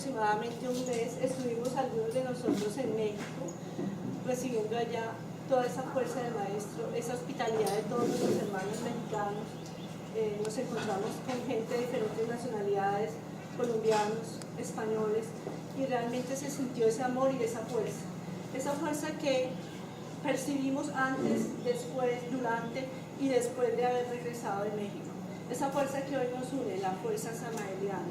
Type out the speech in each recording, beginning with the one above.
aproximadamente un mes, estuvimos algunos de nosotros en México, recibiendo allá toda esa fuerza del Maestro, esa hospitalidad de todos nuestros hermanos mexicanos. Nos encontramos con gente de diferentes nacionalidades, colombianos, españoles, y realmente se sintió ese amor y esa fuerza que percibimos antes, después, durante y después de haber regresado de México. Esa fuerza que hoy nos une, la fuerza samaeliana.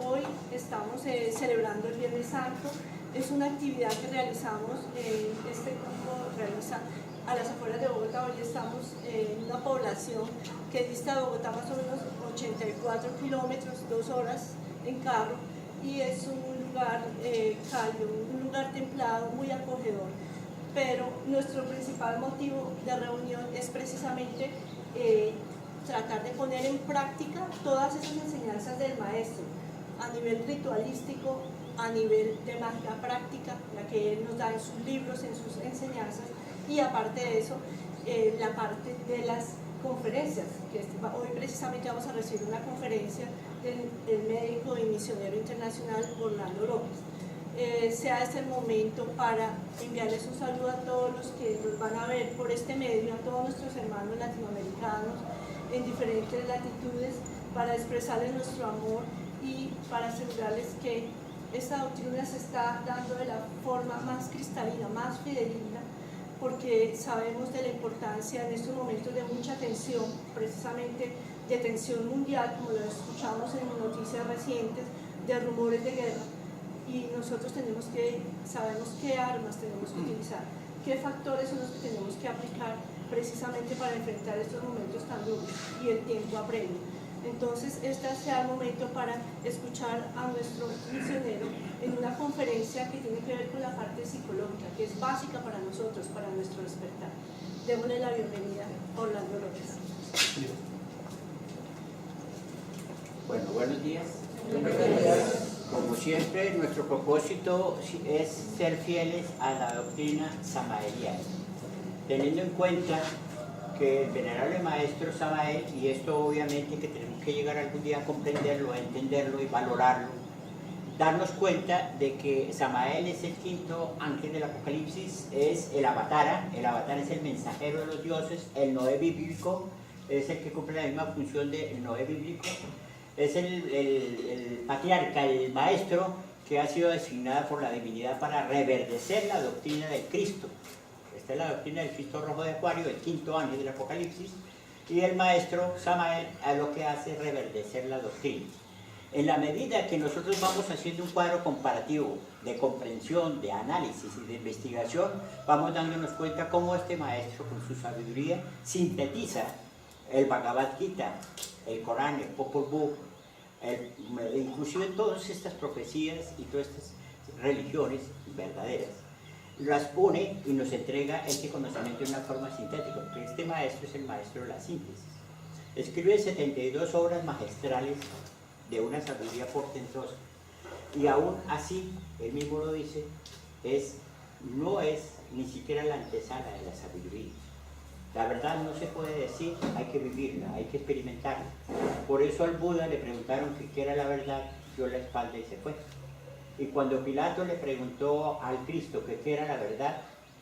Hoy estamos celebrando el Viernes Santo. Es una actividad que realizamos, este grupo realiza a las afueras de Bogotá. Hoy estamos en una población que dista de Bogotá más o menos 84 kilómetros, 2 horas en carro, y es un lugar cálido, un lugar templado, muy acogedor. Pero nuestro principal motivo de reunión es precisamente tratar de poner en práctica todas esas enseñanzas del Maestro, a nivel ritualístico, a nivel de magia práctica, la que él nos da en sus libros, en sus enseñanzas, y aparte de eso, la parte de las conferencias, que hoy precisamente vamos a recibir una conferencia del médico y misionero internacional Orlando López. Sea este el momento para enviarles un saludo a todos los que nos van a ver por este medio, a todos nuestros hermanos latinoamericanos en diferentes latitudes, para expresarles nuestro amor y para asegurarles que esta doctrina se está dando de la forma más cristalina, más fidedigna, porque sabemos de la importancia en estos momentos de mucha tensión, precisamente de tensión mundial, como lo escuchamos en noticias recientes, de rumores de guerra, y nosotros sabemos qué armas tenemos que utilizar, qué factores son los que tenemos que aplicar precisamente para enfrentar estos momentos tan duros, y el tiempo apremia. Entonces, este sea el momento para escuchar a nuestro misionero en una conferencia que tiene que ver con la parte psicológica, que es básica para nosotros, para nuestro despertar. Démosle la bienvenida a Orlando López. Bueno, buenos días. Como siempre, nuestro propósito es ser fieles a la doctrina samaeliana, teniendo en cuenta que el venerable maestro Samael, y esto obviamente que tenemos que llegar algún día a comprenderlo, a entenderlo y valorarlo, darnos cuenta de que Samael es el quinto ángel del Apocalipsis, es el Avatara es el mensajero de los dioses, el Noé bíblico es el que cumple la misma función del Noé bíblico, es el patriarca, el maestro que ha sido designado por la divinidad para reverdecer la doctrina del Cristo. Esta es la doctrina del Cristo rojo de Acuario, el quinto ángel del Apocalipsis, y el maestro Samael a lo que hace es reverdecer la doctrina. En la medida que nosotros vamos haciendo un cuadro comparativo de comprensión, de análisis y de investigación, vamos dándonos cuenta cómo este maestro con su sabiduría sintetiza el Bhagavad Gita, el Corán, el Popol Vuh, inclusive todas estas profecías y todas estas religiones verdaderas, las pone y nos entrega este conocimiento de una forma sintética, porque este maestro es el maestro de la síntesis. Escribe 72 obras magistrales de una sabiduría portentosa, y aún así, él mismo lo dice, no es ni siquiera la antesala de la sabiduría. La verdad no se puede decir, hay que vivirla, hay que experimentarla. Por eso al Buda le preguntaron qué era la verdad, dio la espalda y se fue. Y cuando Pilato le preguntó al Cristo qué era la verdad,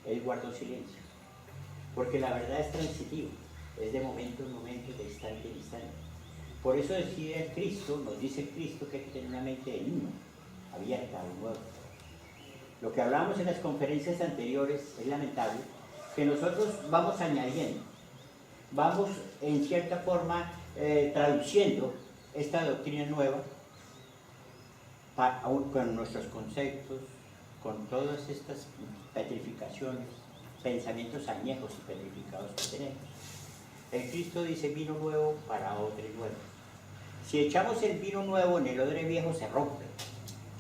él guardó silencio. Porque la verdad es transitiva, es de momento en momento, de instante en instante. Por eso decía el Cristo, nos dice el Cristo, que hay que tener una mente de niño, abierta a lo nuevo. Lo que hablábamos en las conferencias anteriores es lamentable, que nosotros vamos añadiendo, vamos en cierta forma traduciendo esta doctrina nueva con nuestros conceptos, con todas estas petrificaciones, pensamientos añejos y petrificados que tenemos. El Cristo dice vino nuevo para odre nuevo. Si echamos el vino nuevo en el odre viejo se rompe.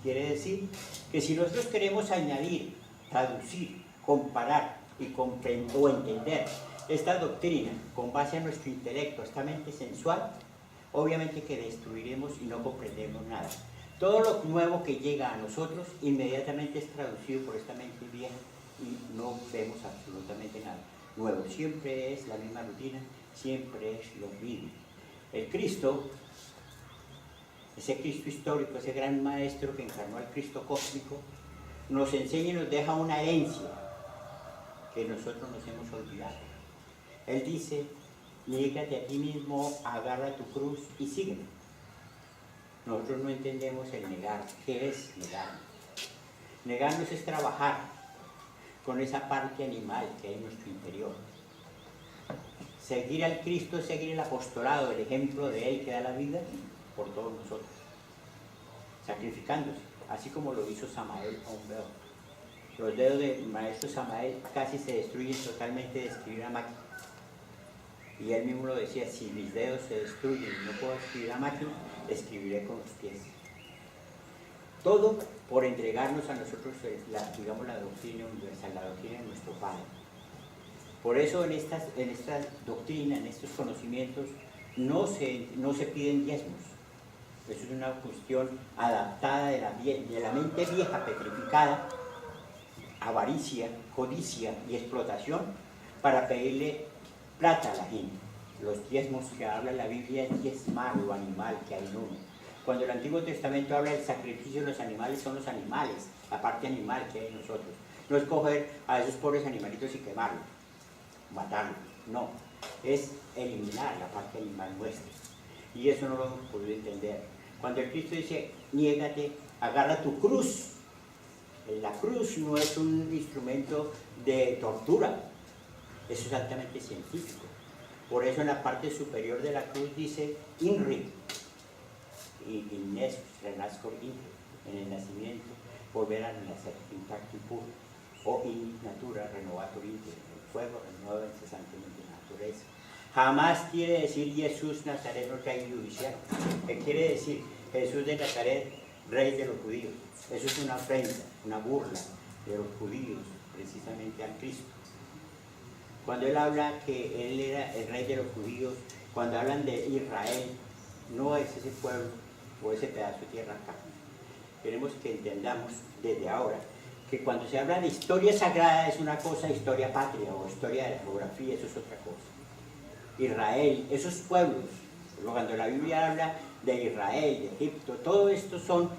Quiere decir que si nosotros queremos añadir, traducir, comparar y comprender o entender esta doctrina con base a nuestro intelecto, esta mente sensual, obviamente que destruiremos y no comprendemos nada. Todo lo nuevo que llega a nosotros inmediatamente es traducido por esta mente vieja y no vemos absolutamente nada nuevo. Siempre es la misma rutina, siempre es lo mismo. El Cristo ese Cristo histórico, ese gran maestro que encarnó al Cristo cósmico, nos enseña y nos deja una herencia que nosotros nos hemos olvidado. Él dice, niégate a ti mismo, agarra tu cruz y sígueme. Nosotros no entendemos el negar. ¿Qué es negarnos? Negarnos es trabajar con esa parte animal que hay en nuestro interior. Seguir al Cristo es seguir el apostolado, el ejemplo de Él que da la vida por todos nosotros, sacrificándose, así como lo hizo Samael a un dedo. Los dedos del maestro Samael casi se destruyen totalmente de escribir a máquina. Y él mismo lo decía, si mis dedos se destruyen y no puedo escribir a máquina, escribiré con los pies. Todo por entregarnos a nosotros, digamos, la doctrina universal, la doctrina de nuestro Padre. Por eso en esta doctrina, en estos conocimientos, no se piden diezmos. Eso es una cuestión adaptada de la mente vieja, petrificada, avaricia, codicia y explotación, para pedirle plata a la gente. Los diezmos que habla la Biblia es diezmar lo animal que hay en uno. Cuando el Antiguo Testamento habla del sacrificio de los animales, son los animales, la parte animal que hay en nosotros. No es coger a esos pobres animalitos y quemarlos, matarlos, no. Es eliminar la parte animal nuestra. Y eso no lo hemos podido entender. Cuando el Cristo dice, niégate, agarra tu cruz. La cruz no es un instrumento de tortura, eso es altamente científico. Por eso en la parte superior de la cruz dice INRI, Innes, renazco INRI, en el nacimiento, volver a nacer intacto y puro, o in natura, renovator INRI, el fuego renueva incesantemente la naturaleza. Jamás quiere decir Jesús Nazareno, rey judicial. ¿Qué quiere decir? Jesús de Nazaret, rey de los judíos. Eso es una ofrenda, una burla de los judíos, precisamente al Cristo. Cuando él habla que él era el rey de los judíos, cuando hablan de Israel, no es ese pueblo o ese pedazo de tierra acá. Queremos que entendamos desde ahora que cuando se habla de historia sagrada es una cosa, historia patria o historia de la geografía, eso es otra cosa. Israel, esos pueblos, cuando la Biblia habla de Israel, de Egipto, todo esto son,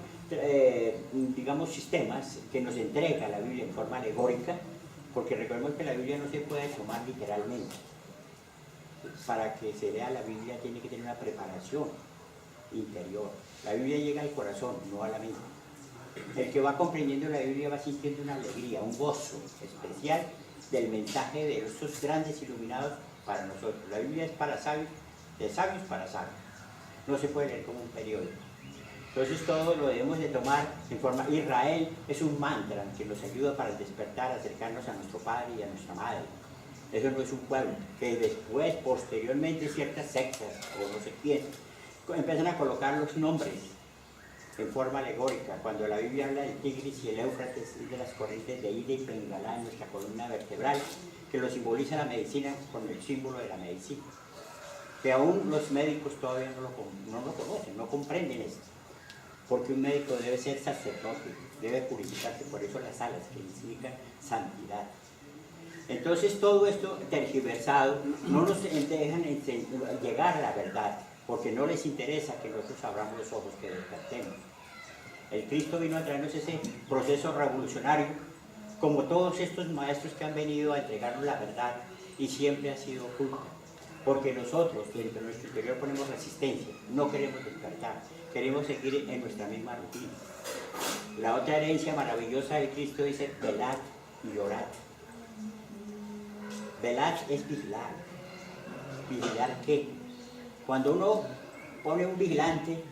digamos, sistemas que nos entrega la Biblia en forma alegórica, porque recordemos que la Biblia no se puede tomar literalmente. Para que se lea la Biblia tiene que tener una preparación interior. La Biblia llega al corazón, no a la mente. El que va comprendiendo la Biblia va sintiendo una alegría, un gozo especial del mensaje de esos grandes iluminados para nosotros. La Biblia es para sabios, de sabios para sabios. No se puede leer como un periódico. Entonces todo lo debemos de tomar en forma. Israel es un mantra que nos ayuda para despertar, acercarnos a nuestro Padre y a nuestra Madre. Eso no es un pueblo, que después, posteriormente, ciertas sectas, o no sé quién, empiezan a colocar los nombres en forma alegórica. Cuando la Biblia habla del Tigris y el Éufrates, es de las corrientes de Ida y Bengala en nuestra columna vertebral, que lo simboliza la medicina con el símbolo de la medicina. Que aún los médicos todavía no lo conocen, no comprenden esto. Porque un médico debe ser sacerdote, debe purificarse, por eso las alas que significan santidad. Entonces todo esto tergiversado no nos dejan llegar a la verdad, porque no les interesa que nosotros abramos los ojos, que despertemos. El Cristo vino a traernos ese proceso revolucionario, como todos estos maestros que han venido a entregarnos la verdad, y siempre ha sido oculta, porque nosotros dentro de nuestro interior ponemos resistencia, no queremos despertar, queremos seguir en nuestra misma rutina. La otra herencia maravillosa del Cristo dice, velad y orad. Velad es vigilar. ¿Vigilar qué? Cuando uno pone un vigilante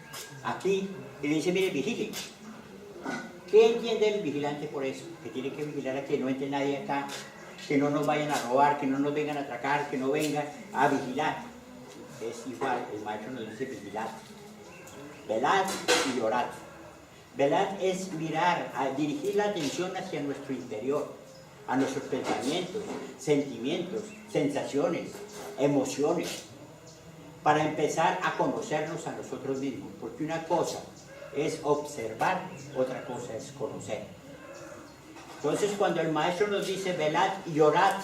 aquí y le dice, mire, vigile. ¿Qué entiende el vigilante por eso? Que tiene que vigilar a que no entre nadie acá, que no nos vayan a robar, que no nos vengan a atracar, que no vengan a vigilar. Es igual, el maestro nos dice vigilar. Velad y orad. Velad es mirar, dirigir la atención hacia nuestro interior, a nuestros pensamientos, sentimientos, sensaciones, emociones, para empezar a conocernos a nosotros mismos, porque una cosa es observar, otra cosa es conocer. Entonces cuando el maestro nos dice velad y orad,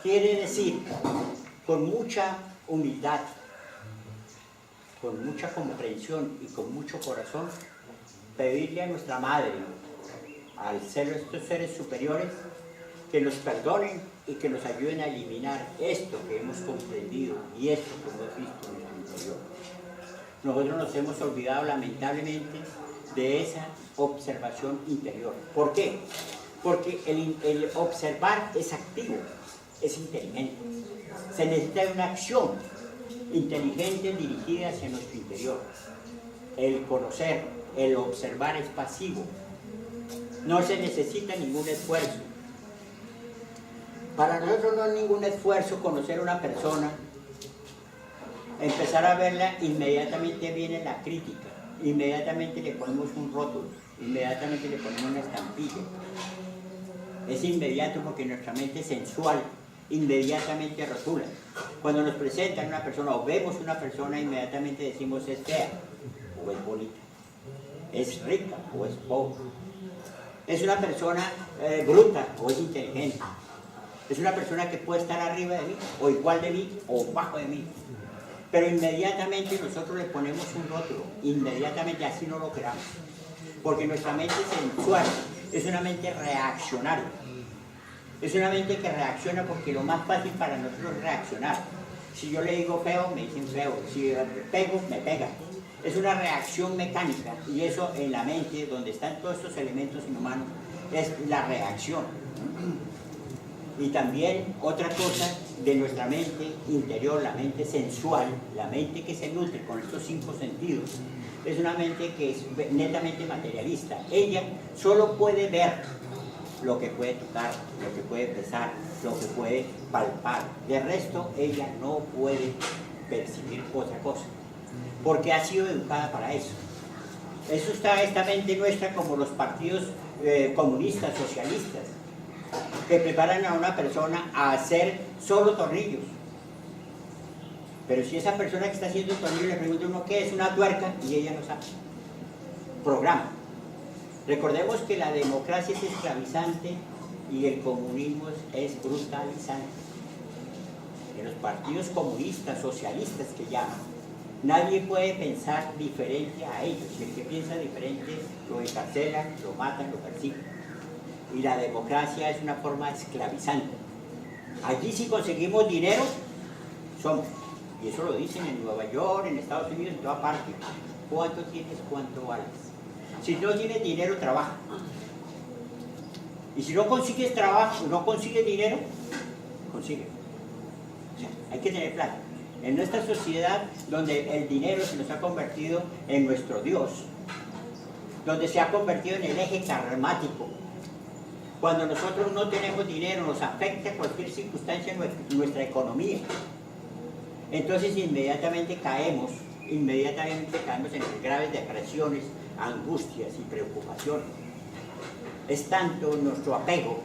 quiere decir con mucha humildad, con mucha comprensión y con mucho corazón, pedirle a nuestra Madre, al ser estos seres superiores, que nos perdonen y que nos ayuden a eliminar esto que hemos comprendido y esto que hemos visto en nuestro interior. Nosotros nos hemos olvidado lamentablemente de esa observación interior. ¿Por qué? Porque el observar es activo, es inteligente. Se necesita una acción inteligente dirigida hacia nuestro interior. El conocer, el observar es pasivo. No se necesita ningún esfuerzo. Para nosotros no es ningún esfuerzo conocer a una persona, empezar a verla, inmediatamente viene la crítica, inmediatamente le ponemos un rótulo, inmediatamente le ponemos una estampilla. Es inmediato porque nuestra mente sensual inmediatamente rotula. Cuando nos presentan una persona o vemos una persona, inmediatamente decimos es fea o es bonita, es rica o es pobre, es una persona bruta o es inteligente, es una persona que puede estar arriba de mí o igual de mí o bajo de mí. Pero inmediatamente nosotros le ponemos un rótulo, inmediatamente, así no lo queramos, porque nuestra mente sensual es una mente reaccionaria. Es una mente que reacciona porque lo más fácil para nosotros es reaccionar. Si yo le digo feo, me dicen feo. Si pego, me pegan. Es una reacción mecánica y eso en la mente, donde están todos estos elementos inhumanos, es la reacción. Y también otra cosa de nuestra mente interior, la mente sensual, la mente que se nutre con estos 5 sentidos, es una mente que es netamente materialista. Ella solo puede ver lo que puede tocar, lo que puede pesar, lo que puede palpar. De resto, ella no puede percibir otra cosa, porque ha sido educada para eso. Eso está esta mente nuestra, como los partidos comunistas, socialistas, que preparan a una persona a hacer solo tornillos. Pero si esa persona que está haciendo tornillos le pregunta a uno qué es una tuerca, y ella no sabe. Programa. Recordemos que la democracia es esclavizante y el comunismo es brutalizante. En los partidos comunistas, socialistas que llaman, nadie puede pensar diferente a ellos. Si el que piensa diferente lo encarcelan, lo matan, lo persiguen. Y la democracia es una forma esclavizante. Allí si conseguimos dinero, somos. Y eso lo dicen en Nueva York, en Estados Unidos, en toda parte. ¿Cuánto tienes? ¿Cuánto vales? Si no tienes dinero, trabaja. Y si no consigues trabajo, no consigues dinero, consigue. O sea, hay que tener plata. En nuestra sociedad, donde el dinero se nos ha convertido en nuestro Dios, donde se ha convertido en el eje karmático, cuando nosotros no tenemos dinero, nos afecta cualquier circunstancia en nuestra economía. Entonces inmediatamente caemos en graves depresiones, angustias y preocupaciones. Es tanto nuestro apego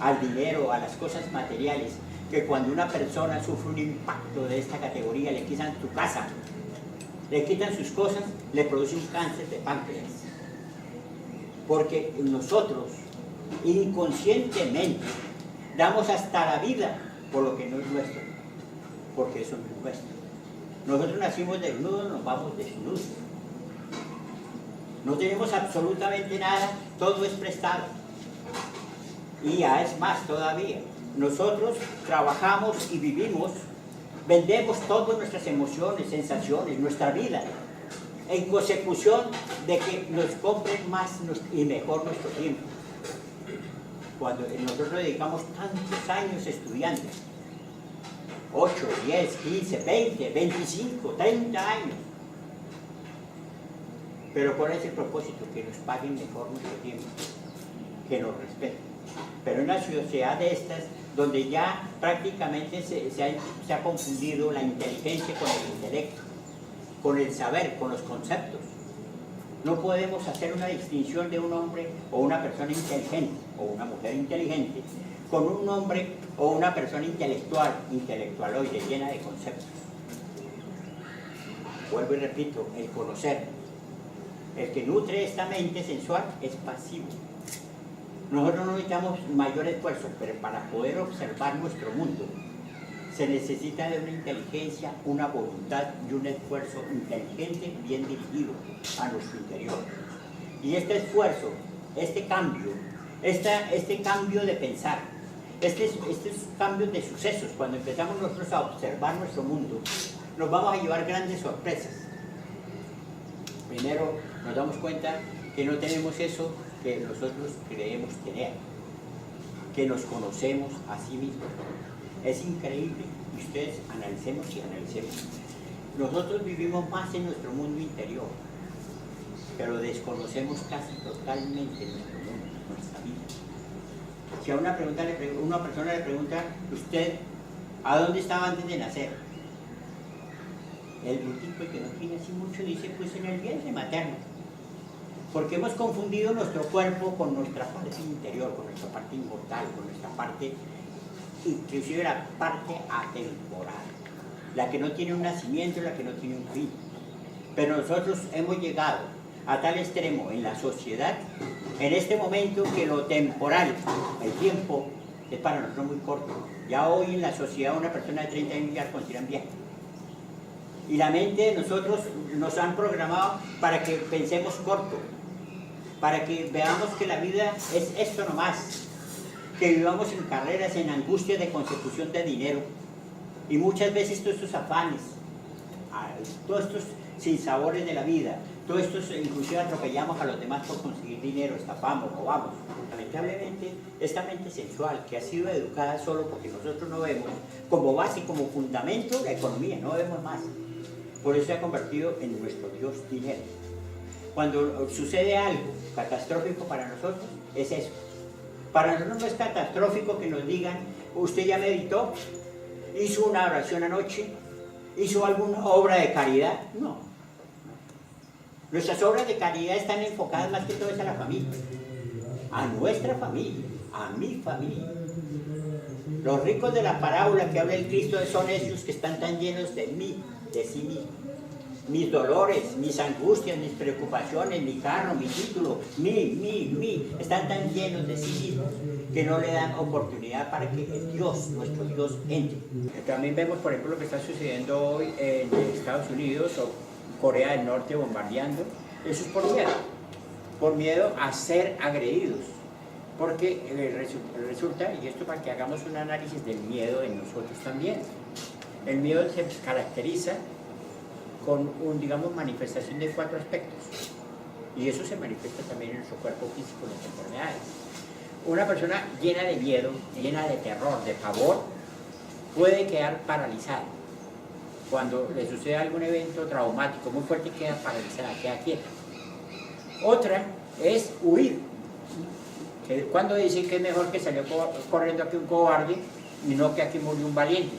al dinero, a las cosas materiales, que cuando una persona sufre un impacto de esta categoría, le quitan su casa, le quitan sus cosas, le produce un cáncer de páncreas. Porque nosotros inconscientemente damos hasta la vida por lo que no es nuestro, porque eso no es nuestro. Nosotros nacimos desnudos, nos vamos desnudos. No tenemos absolutamente nada, todo es prestado. Y ya es más todavía. Nosotros trabajamos y vivimos, vendemos todas nuestras emociones, sensaciones, nuestra vida, en consecución de que nos compren más y mejor nuestro tiempo. Cuando nosotros dedicamos tantos años estudiando, 8, 10, 15, 20, 25, 30 años, pero ¿cuál es el propósito? Que nos paguen mejor nuestro tiempo, que nos respeten. Pero en una sociedad de estas, donde ya prácticamente se ha confundido la inteligencia con el intelecto, con el saber, con los conceptos. No podemos hacer una distinción de un hombre o una persona inteligente o una mujer inteligente con un hombre o una persona intelectualoide, llena de conceptos. Vuelvo y repito, el conocer, el que nutre esta mente sensual es pasivo. Nosotros no necesitamos mayor esfuerzo, pero para poder observar nuestro mundo, se necesita de una inteligencia, una voluntad y un esfuerzo inteligente, bien dirigido a nuestro interior. Y este esfuerzo, este cambio de pensar, estos cambios de sucesos, cuando empezamos nosotros a observar nuestro mundo, nos vamos a llevar grandes sorpresas. Primero, nos damos cuenta que no tenemos eso que nosotros creemos tener, que nos conocemos a sí mismos. Es increíble, y ustedes analicemos y analicemos. Nosotros vivimos más en nuestro mundo interior, pero desconocemos casi totalmente nuestro mundo, nuestra vida. Si a una persona le pregunta, ¿usted a dónde estaba antes de nacer? El brutico que no tiene así mucho dice, pues en el vientre materno. Porque hemos confundido nuestro cuerpo con nuestra parte interior, con nuestra parte inmortal, con nuestra parte, inclusive la parte atemporal, la que no tiene un nacimiento, la que no tiene un fin. Pero nosotros hemos llegado a tal extremo en la sociedad, en este momento, que lo temporal, el tiempo, es para nosotros muy corto. Ya hoy en la sociedad una persona de 30 años ya la consideran vieja. Y la mente de nosotros nos han programado para que pensemos corto, para que veamos que la vida es esto nomás, que vivamos en carreras, en angustias de consecución de dinero, y muchas veces todos estos afanes, todos estos sinsabores de la vida, todos estos inclusive atropellamos a los demás por conseguir dinero, estafamos, robamos. Lamentablemente, esta mente sensual que ha sido educada solo porque nosotros no vemos, como base, como fundamento, la economía, no vemos más. Por eso se ha convertido en nuestro Dios dinero. Cuando sucede algo catastrófico para nosotros, es eso. Para nosotros no es catastrófico que nos digan, usted ya meditó, hizo una oración anoche, hizo alguna obra de caridad. No. Nuestras obras de caridad están enfocadas más que todo a la familia, a nuestra familia, a mi familia. Los ricos de la parábola que habla el Cristo son esos que están tan llenos de mí, de sí mismo. Mis dolores, mis angustias, mis preocupaciones, mi carro, mi título, están tan llenos de sí mismos que no le dan oportunidad para que Dios, nuestro Dios, entre. También vemos, por ejemplo, lo que está sucediendo hoy en Estados Unidos o Corea del Norte bombardeando. Eso es por miedo a ser agredidos. Porque resulta, y esto para que hagamos un análisis del miedo en nosotros también. El miedo se caracteriza con digamos, manifestación de 4 aspectos. Y eso se manifiesta también en nuestro cuerpo físico, en las enfermedades. Una persona llena de miedo, llena de terror, de pavor, puede quedar paralizada. Cuando le sucede algún evento traumático muy fuerte, queda paralizada, queda quieta. Otra es huir. Cuando dicen que es mejor que salió corriendo aquí un cobarde y no que aquí murió un valiente.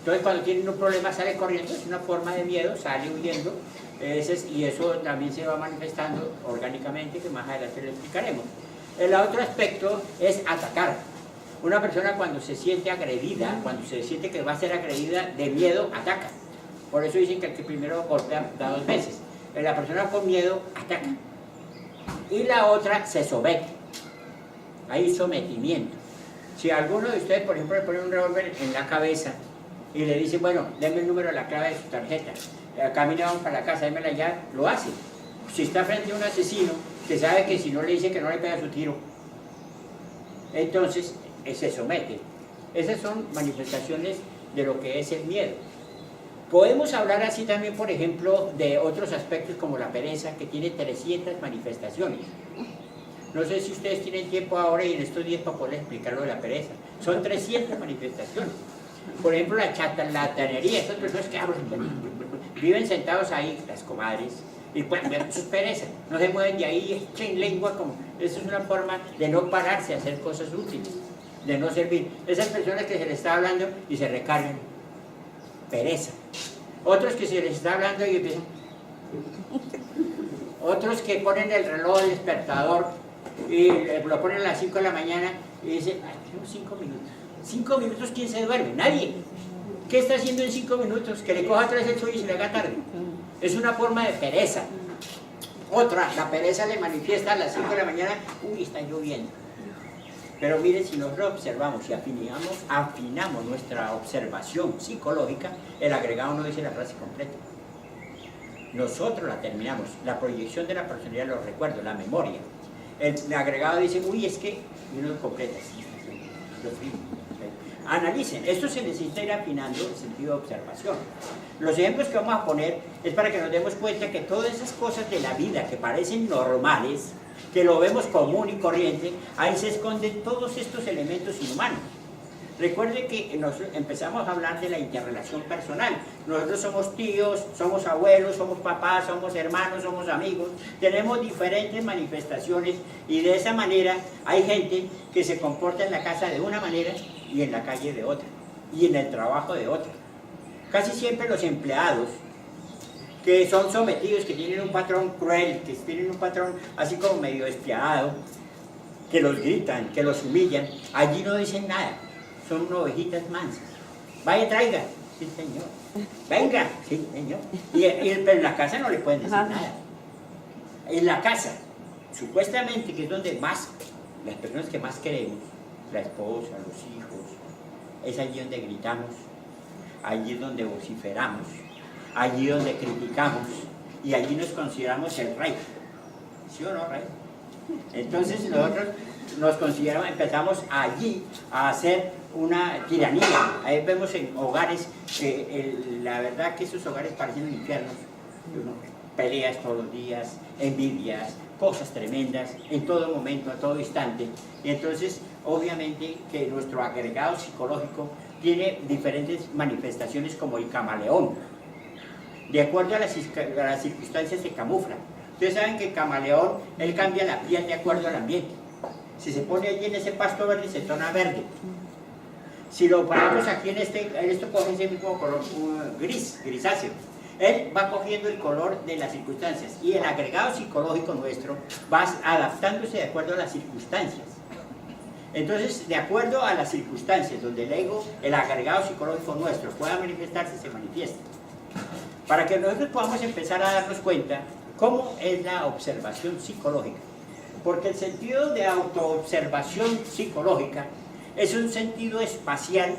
Entonces cuando tienen un problema sale corriendo, es una forma de miedo, sale huyendo, y eso también se va manifestando orgánicamente, que más adelante lo explicaremos. El otro aspecto es atacar. Una persona cuando se siente agredida, cuando se siente que va a ser agredida de miedo, ataca. Por eso dicen que el que primero golpea da 2 veces. La persona con miedo ataca. Y la otra se somete. Hay sometimiento. Si alguno de ustedes, por ejemplo, le pone un revólver en la cabeza y le dice, bueno, deme el número de la clave de su tarjeta, camina, vamos para la casa, démela ya, lo hace. Si está frente a un asesino, que sabe que si no le dice que no le pega su tiro, entonces se somete. Esas son manifestaciones de lo que es el miedo. Podemos hablar así también, por ejemplo, de otros aspectos como la pereza, que tiene 300 manifestaciones. No sé si ustedes tienen tiempo ahora y en estos días para poder explicar lo de la pereza. Son 300 manifestaciones. Por ejemplo, la charlatanería, estas personas que hablan, viven sentados ahí, las comadres, y pueden ver sus perezas, no se mueven de ahí, echen lengua, como eso es una forma de no pararse a hacer cosas útiles, de no servir. Esas personas que se les está hablando y se recargan, pereza. Otros que se les está hablando y empiezan. Otros que ponen el reloj del despertador y lo ponen a las 5 de la mañana y dicen, ay, tengo 5 minutos. 5 minutos, ¿quién se duerme? Nadie. ¿Qué está haciendo en 5 minutos? Que le coja otra vez el sueño y se le haga tarde. Es una forma de pereza. Otra, la pereza le manifiesta a las 5 de la mañana, uy, está lloviendo. Pero miren, si nosotros observamos y afinamos nuestra observación psicológica, el agregado no dice la frase completa. Nosotros la terminamos, la proyección de la personalidad, los recuerdos, la memoria. El agregado dice, uy, es que, y uno completa, sí, lo frío. Analicen, esto se necesita ir afinando el sentido de observación. Los ejemplos que vamos a poner es para que nos demos cuenta que todas esas cosas de la vida que parecen normales, que lo vemos común y corriente, ahí se esconden todos estos elementos inhumanos. Recuerden que nosotros empezamos a hablar de la interrelación personal. Nosotros somos tíos, somos abuelos, somos papás, somos hermanos, somos amigos. Tenemos diferentes manifestaciones y de esa manera hay gente que se comporta en la casa de una manera y en la calle de otra, y en el trabajo de otra. Casi siempre los empleados que son sometidos, que tienen un patrón cruel, que tienen un patrón así como medio despiadado, que los gritan, que los humillan, allí no dicen nada. Son unas ovejitas mansas. Vaya, traiga. Sí, señor. Venga. Sí, señor. Pero en la casa no le pueden decir nada. En la casa, supuestamente, que es donde más, las personas que más queremos, la esposa, los hijos, es allí donde gritamos, allí es donde vociferamos, allí donde criticamos, y allí nos consideramos el rey. ¿Sí o no, rey? Entonces nosotros nos consideramos, empezamos allí a hacer una tiranía. Ahí vemos en hogares, la verdad que esos hogares parecen infiernos, peleas todos los días, envidias, cosas tremendas, en todo momento, a todo instante. Y entonces, obviamente, que nuestro agregado psicológico tiene diferentes manifestaciones como el camaleón. De acuerdo a las circunstancias se camufla. Ustedes saben que el camaleón, él cambia la piel de acuerdo al ambiente. Si se pone allí en ese pasto verde, se torna verde. Si lo ponemos aquí en esto coge ese mismo color grisáceo. Él va cogiendo el color de las circunstancias y el agregado psicológico nuestro va adaptándose de acuerdo a las circunstancias. Entonces, de acuerdo a las circunstancias donde el ego, el agregado psicológico nuestro pueda manifestarse, se manifiesta. Para que nosotros podamos empezar a darnos cuenta cómo es la observación psicológica. Porque el sentido de autoobservación psicológica es un sentido espacial,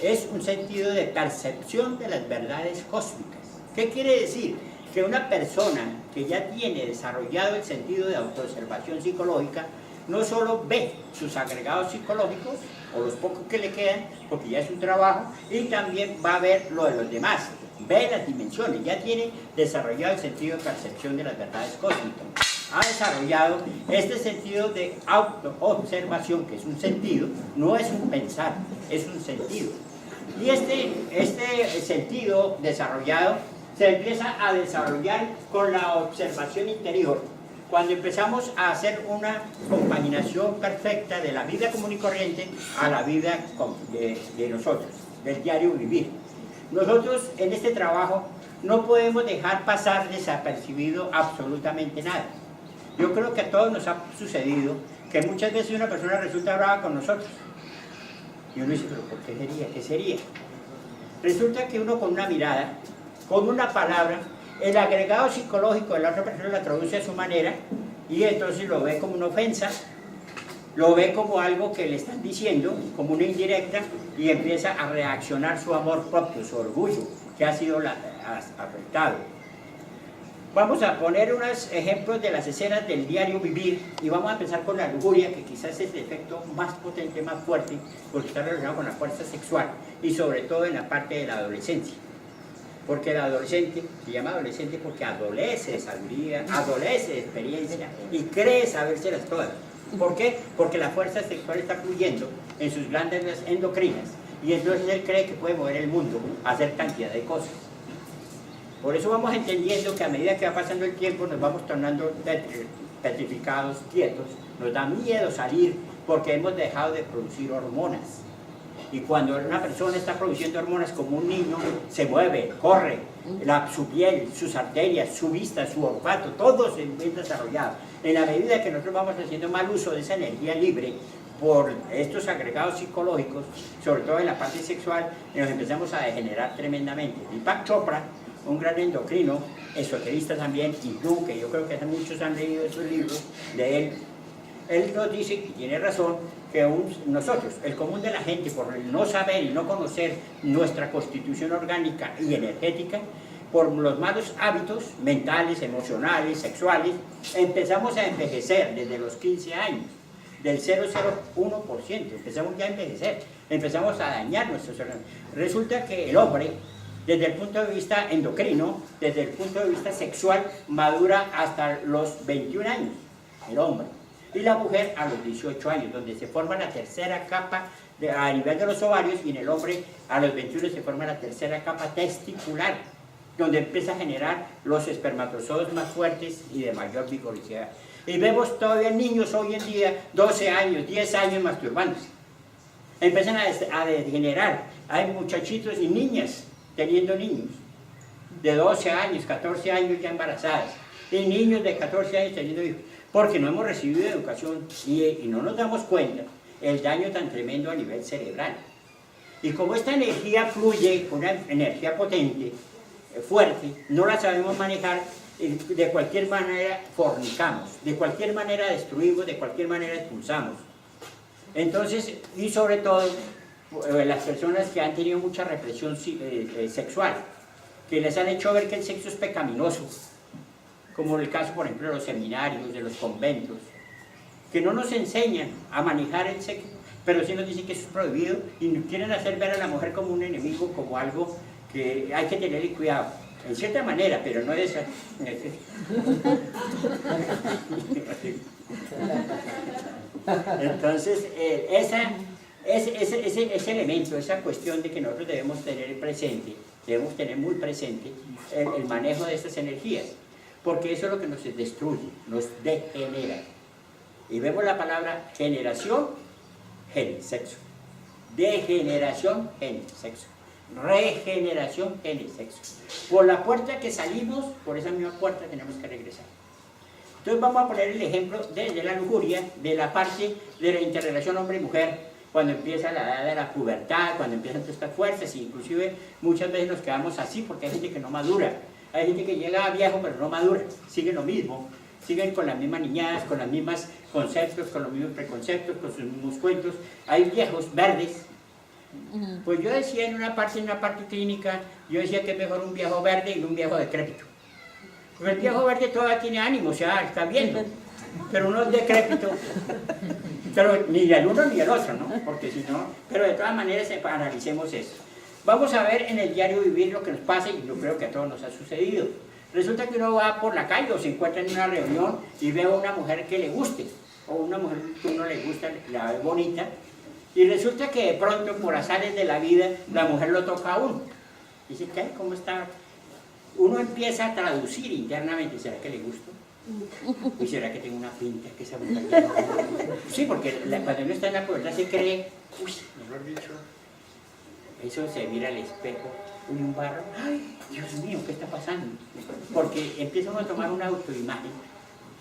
es un sentido de percepción de las verdades cósmicas. ¿Qué quiere decir? Que una persona que ya tiene desarrollado el sentido de autoobservación psicológica no solo ve sus agregados psicológicos, o los pocos que le quedan, porque ya es un trabajo, y también va a ver lo de los demás, ve las dimensiones, ya tiene desarrollado el sentido de percepción de las verdades cósmicas. Ha desarrollado este sentido de autoobservación, que es un sentido, no es un pensar, es un sentido. Y este sentido desarrollado se empieza a desarrollar con la observación interior, cuando empezamos a hacer una compaginación perfecta de la vida común y corriente a la vida de nosotros, del diario vivir. Nosotros en este trabajo no podemos dejar pasar desapercibido absolutamente nada. Yo creo que a todos nos ha sucedido que muchas veces una persona resulta brava con nosotros. Y uno dice, pero ¿por qué sería? ¿Qué sería? Resulta que uno con una mirada, con una palabra, el agregado psicológico de la otra persona la traduce a su manera y entonces lo ve como una ofensa, lo ve como algo que le están diciendo, como una indirecta, y empieza a reaccionar su amor propio, su orgullo, que ha sido afectado. Vamos a poner unos ejemplos de las escenas del diario vivir y vamos a empezar con la lujuria, que quizás es el efecto más potente, más fuerte, porque está relacionado con la fuerza sexual y sobre todo en la parte de la adolescencia. Porque el adolescente se llama adolescente porque adolece de sabiduría, adolece de experiencia y cree sabérselas todas. ¿Por qué? Porque la fuerza sexual está fluyendo en sus glándulas endocrinas y entonces él cree que puede mover el mundo a hacer cantidad de cosas. Por eso vamos entendiendo que a medida que va pasando el tiempo nos vamos tornando petrificados, quietos, nos da miedo salir porque hemos dejado de producir hormonas. Y cuando una persona está produciendo hormonas como un niño, se mueve, corre, su piel, sus arterias, su vista, su olfato, todo se ve desarrollado. En la medida que nosotros vamos haciendo mal uso de esa energía libre por estos agregados psicológicos, sobre todo en la parte sexual, nos empezamos a degenerar tremendamente. Deepak Chopra, un gran endocrino, esoterista también, hindú, que yo creo que muchos han leído esos libros de él, él nos dice, y tiene razón, que nosotros, el común de la gente, por el no saber y no conocer nuestra constitución orgánica y energética, por los malos hábitos mentales, emocionales, sexuales, empezamos a envejecer desde los 15 años, del 0,01%, empezamos ya a envejecer, empezamos a dañar nuestros órganos. Resulta que el hombre, desde el punto de vista endocrino, desde el punto de vista sexual, madura hasta los 21 años, el hombre. Y la mujer a los 18 años, donde se forma la tercera capa a nivel de los ovarios, y en el hombre a los 21 se forma la tercera capa testicular, donde empieza a generar los espermatozoides más fuertes y de mayor vigorosidad. Y vemos todavía niños hoy en día, 12 años, 10 años masturbándose. Empiezan a degenerar. Hay muchachitos y niñas teniendo niños de 12 años, 14 años ya embarazadas, y niños de 14 años teniendo hijos, porque no hemos recibido educación y no nos damos cuenta el daño tan tremendo a nivel cerebral. Y como esta energía fluye, una energía potente, fuerte, no la sabemos manejar, de cualquier manera fornicamos, de cualquier manera destruimos, de cualquier manera expulsamos. Entonces, y sobre todo, las personas que han tenido mucha represión sexual, que les han hecho ver que el sexo es pecaminoso, como en el caso, por ejemplo, de los seminarios, de los conventos, que no nos enseñan a manejar el sexo, pero sí nos dicen que eso es prohibido y nos quieren hacer ver a la mujer como un enemigo, como algo que hay que tenerle cuidado, en cierta manera, pero no es... Entonces, ese elemento, esa cuestión de que nosotros debemos tener presente, debemos tener muy presente el manejo de estas energías, porque eso es lo que nos destruye, nos degenera. Y vemos la palabra generación, gen, sexo. Degeneración, gen, sexo. Regeneración, gen, sexo. Por la puerta que salimos, por esa misma puerta tenemos que regresar. Entonces vamos a poner el ejemplo desde la lujuria, de la parte de la interrelación hombre-mujer, cuando empieza la edad de la pubertad, cuando empiezan todas estas fuerzas, e inclusive muchas veces nos quedamos así porque hay gente que no madura, hay gente que llega a viejo pero no madura, siguen lo mismo, siguen con las mismas niñadas, con los mismos conceptos, con los mismos preconceptos, con sus mismos cuentos. Hay viejos verdes. Pues yo decía en una parte clínica, yo decía que es mejor un viejo verde y un viejo decrépito. Porque el viejo verde todavía tiene ánimo, o sea, está viendo, pero uno es decrépito, pero ni el uno ni el otro, ¿no? Porque si no, pero de todas maneras analicemos eso. Vamos a ver en el diario vivir lo que nos pasa, y yo creo que a todos nos ha sucedido. Resulta que uno va por la calle o se encuentra en una reunión y ve a una mujer que le guste, o una mujer que a uno le gusta, la ve bonita, y resulta que de pronto, por azares de la vida, la mujer lo toca a uno. Dice, ¿qué? ¿Cómo está? Uno empieza a traducir internamente, ¿será que le gusto? ¿Y será que tengo una pinta que esa mujer ya no? Sí, porque cuando uno está en la puerta se cree, uy, mejor dicho, eso se mira al espejo, uy, un barro, ay, Dios mío, ¿qué está pasando? Porque empieza uno a tomar una autoimagen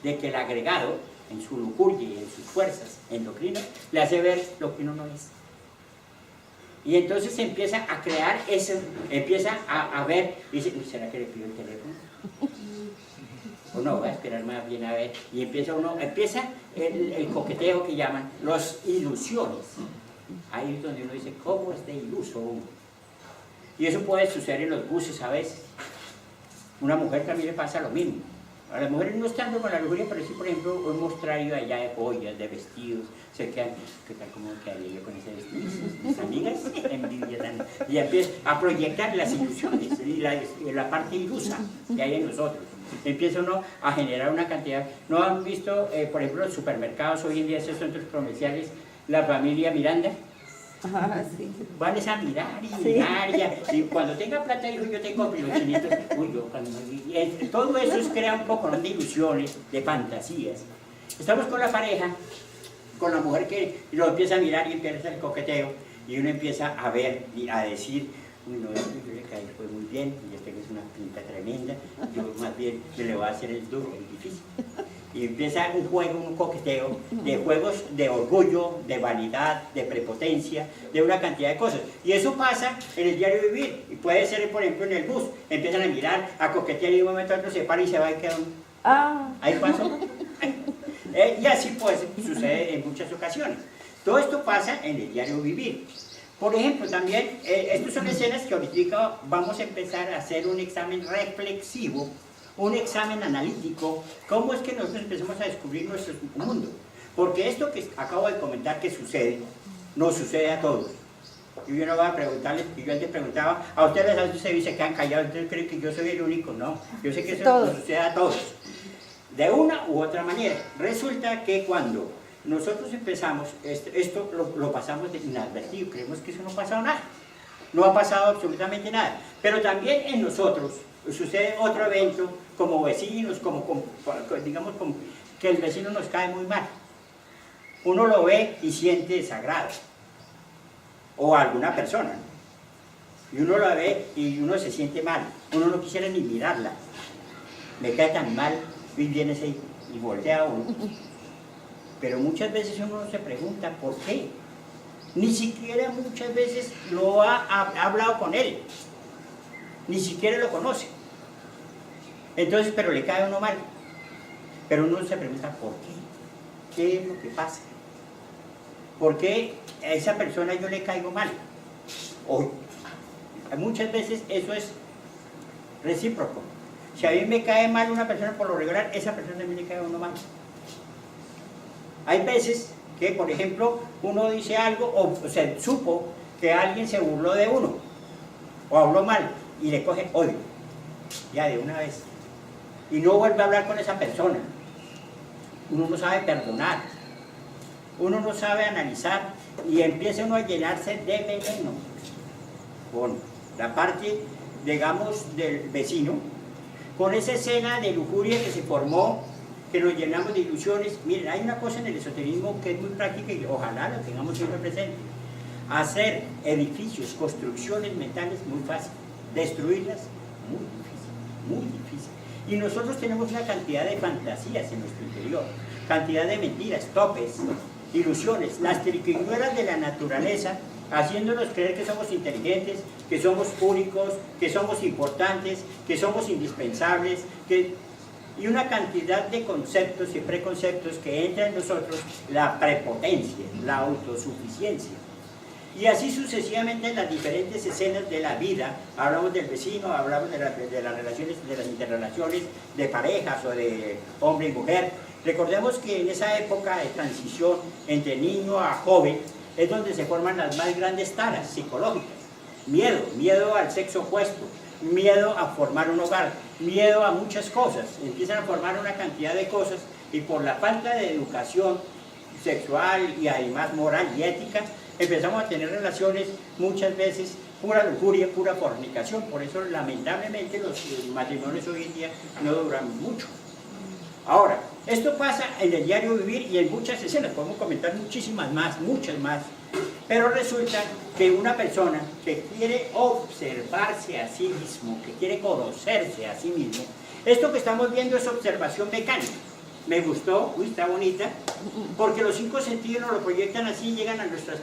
de que el agregado, en su lujuria y en sus fuerzas endocrinas, le hace ver lo que uno no es. Y entonces se empieza a crear eso, empieza a ver, dice, uy, ¿será que le pido el teléfono? O no, voy a esperar más bien a ver. Y empieza el coqueteo que llaman las ilusiones. Ahí es donde uno dice, ¿cómo es de iluso uno? Y eso puede suceder en los buses a veces. Una mujer también le pasa lo mismo. A las mujeres no están con la lujuria, pero sí, por ejemplo, un mostrario allá de joyas, de vestidos, se quedan, ¿qué tal cómo quedaría yo con ese vestido? Mis amigas, envidia tan... Y empieza a proyectar las ilusiones y la parte ilusa que hay en nosotros. Empieza uno a generar una cantidad... ¿No han visto, por ejemplo, los supermercados hoy en día, esos centros comerciales, la familia Miranda? Sí. Van a mirar y mirar, y cuando tenga plata, dijo, yo tengo los chinitos, uy, yo cuando todo eso crea un poco de ilusiones, de fantasías. Estamos con la pareja, con la mujer que lo empieza a mirar y empieza el coqueteo, y uno empieza a ver y a decir, uy, no, yo le caí, fue muy bien, y este que es una pinta tremenda, yo más bien le voy a hacer el duro, el difícil. Y empieza un juego, un coqueteo de juegos de orgullo, de vanidad, de prepotencia, de una cantidad de cosas. Y eso pasa en el diario vivir. Y puede ser, por ejemplo, en el bus. Empiezan a mirar, a coquetear y de un momento a otro se para y se va y queda. Ahí pasó. Y así pues sucede en muchas ocasiones. Todo esto pasa en el diario vivir. Por ejemplo, también, estas son escenas que ahorita vamos a empezar a hacer un examen reflexivo, un examen analítico, cómo es que nosotros empezamos a descubrir nuestro mundo. Porque esto que acabo de comentar que sucede, nos sucede a todos. Y yo no voy a preguntarles, y yo antes preguntaba, a ustedes a veces se quedan callados, ustedes creen que yo soy el único, no, yo sé que eso nos sucede a todos, de una u otra manera. Resulta que cuando nosotros empezamos, esto lo pasamos de inadvertido, creemos que eso no ha pasado nada, no ha pasado absolutamente nada, pero también en nosotros sucede otro evento, como vecinos, digamos como que el vecino nos cae muy mal, uno lo ve y siente desagrado, o a alguna persona, y uno la ve y uno se siente mal, uno no quisiera ni mirarla, me cae tan mal, y viene ese y voltea a uno. Pero muchas veces uno se pregunta ¿por qué? Ni siquiera muchas veces lo ha hablado con él, ni siquiera lo conoce. Entonces, pero le cae a uno mal. Pero uno se pregunta ¿por qué? ¿Qué es lo que pasa? ¿Por qué a esa persona yo le caigo mal? O muchas veces eso es recíproco. Si a mí me cae mal una persona por lo regular, esa persona también le cae a uno mal. Hay veces que, por ejemplo, uno dice algo o se supo que alguien se burló de uno o habló mal y le coge odio, ya de una vez, y no vuelve a hablar con esa persona. Uno no sabe perdonar, uno no sabe analizar y empieza uno a llenarse de veneno con la parte, digamos, del vecino, con esa escena de lujuria que se formó, que nos llenamos de ilusiones. Miren, hay una cosa en el esoterismo que es muy práctica y ojalá la tengamos siempre presente. Hacer edificios, construcciones mentales muy fácil, destruirlas muy difícil. Y nosotros tenemos una cantidad de fantasías en nuestro interior, cantidad de mentiras, topes, ilusiones, las triquiñuelas de la naturaleza, haciéndonos creer que somos inteligentes, que somos únicos, que somos importantes, que somos indispensables, y una cantidad de conceptos y preconceptos que entran en nosotros, la prepotencia, la autosuficiencia. Y así sucesivamente en las diferentes escenas de la vida, hablamos del vecino, hablamos de las relaciones, de las interrelaciones de parejas o de hombre y mujer. Recordemos que en esa época de transición entre niño a joven es donde se forman las más grandes taras psicológicas. Miedo al sexo opuesto, miedo a formar un hogar, miedo a muchas cosas. Empiezan a formar una cantidad de cosas y por la falta de educación sexual y además moral y ética, empezamos a tener relaciones muchas veces pura lujuria, pura fornicación. Por eso lamentablemente los matrimonios hoy en día no duran mucho. Ahora, esto pasa en el diario vivir y en muchas escenas, podemos comentar muchísimas más, muchas más, pero resulta que una persona que quiere observarse a sí mismo, que quiere conocerse a sí mismo, esto que estamos viendo es observación mecánica. Me gustó, uy, está bonita, porque los 5 sentidos nos lo proyectan así, llegan a nuestra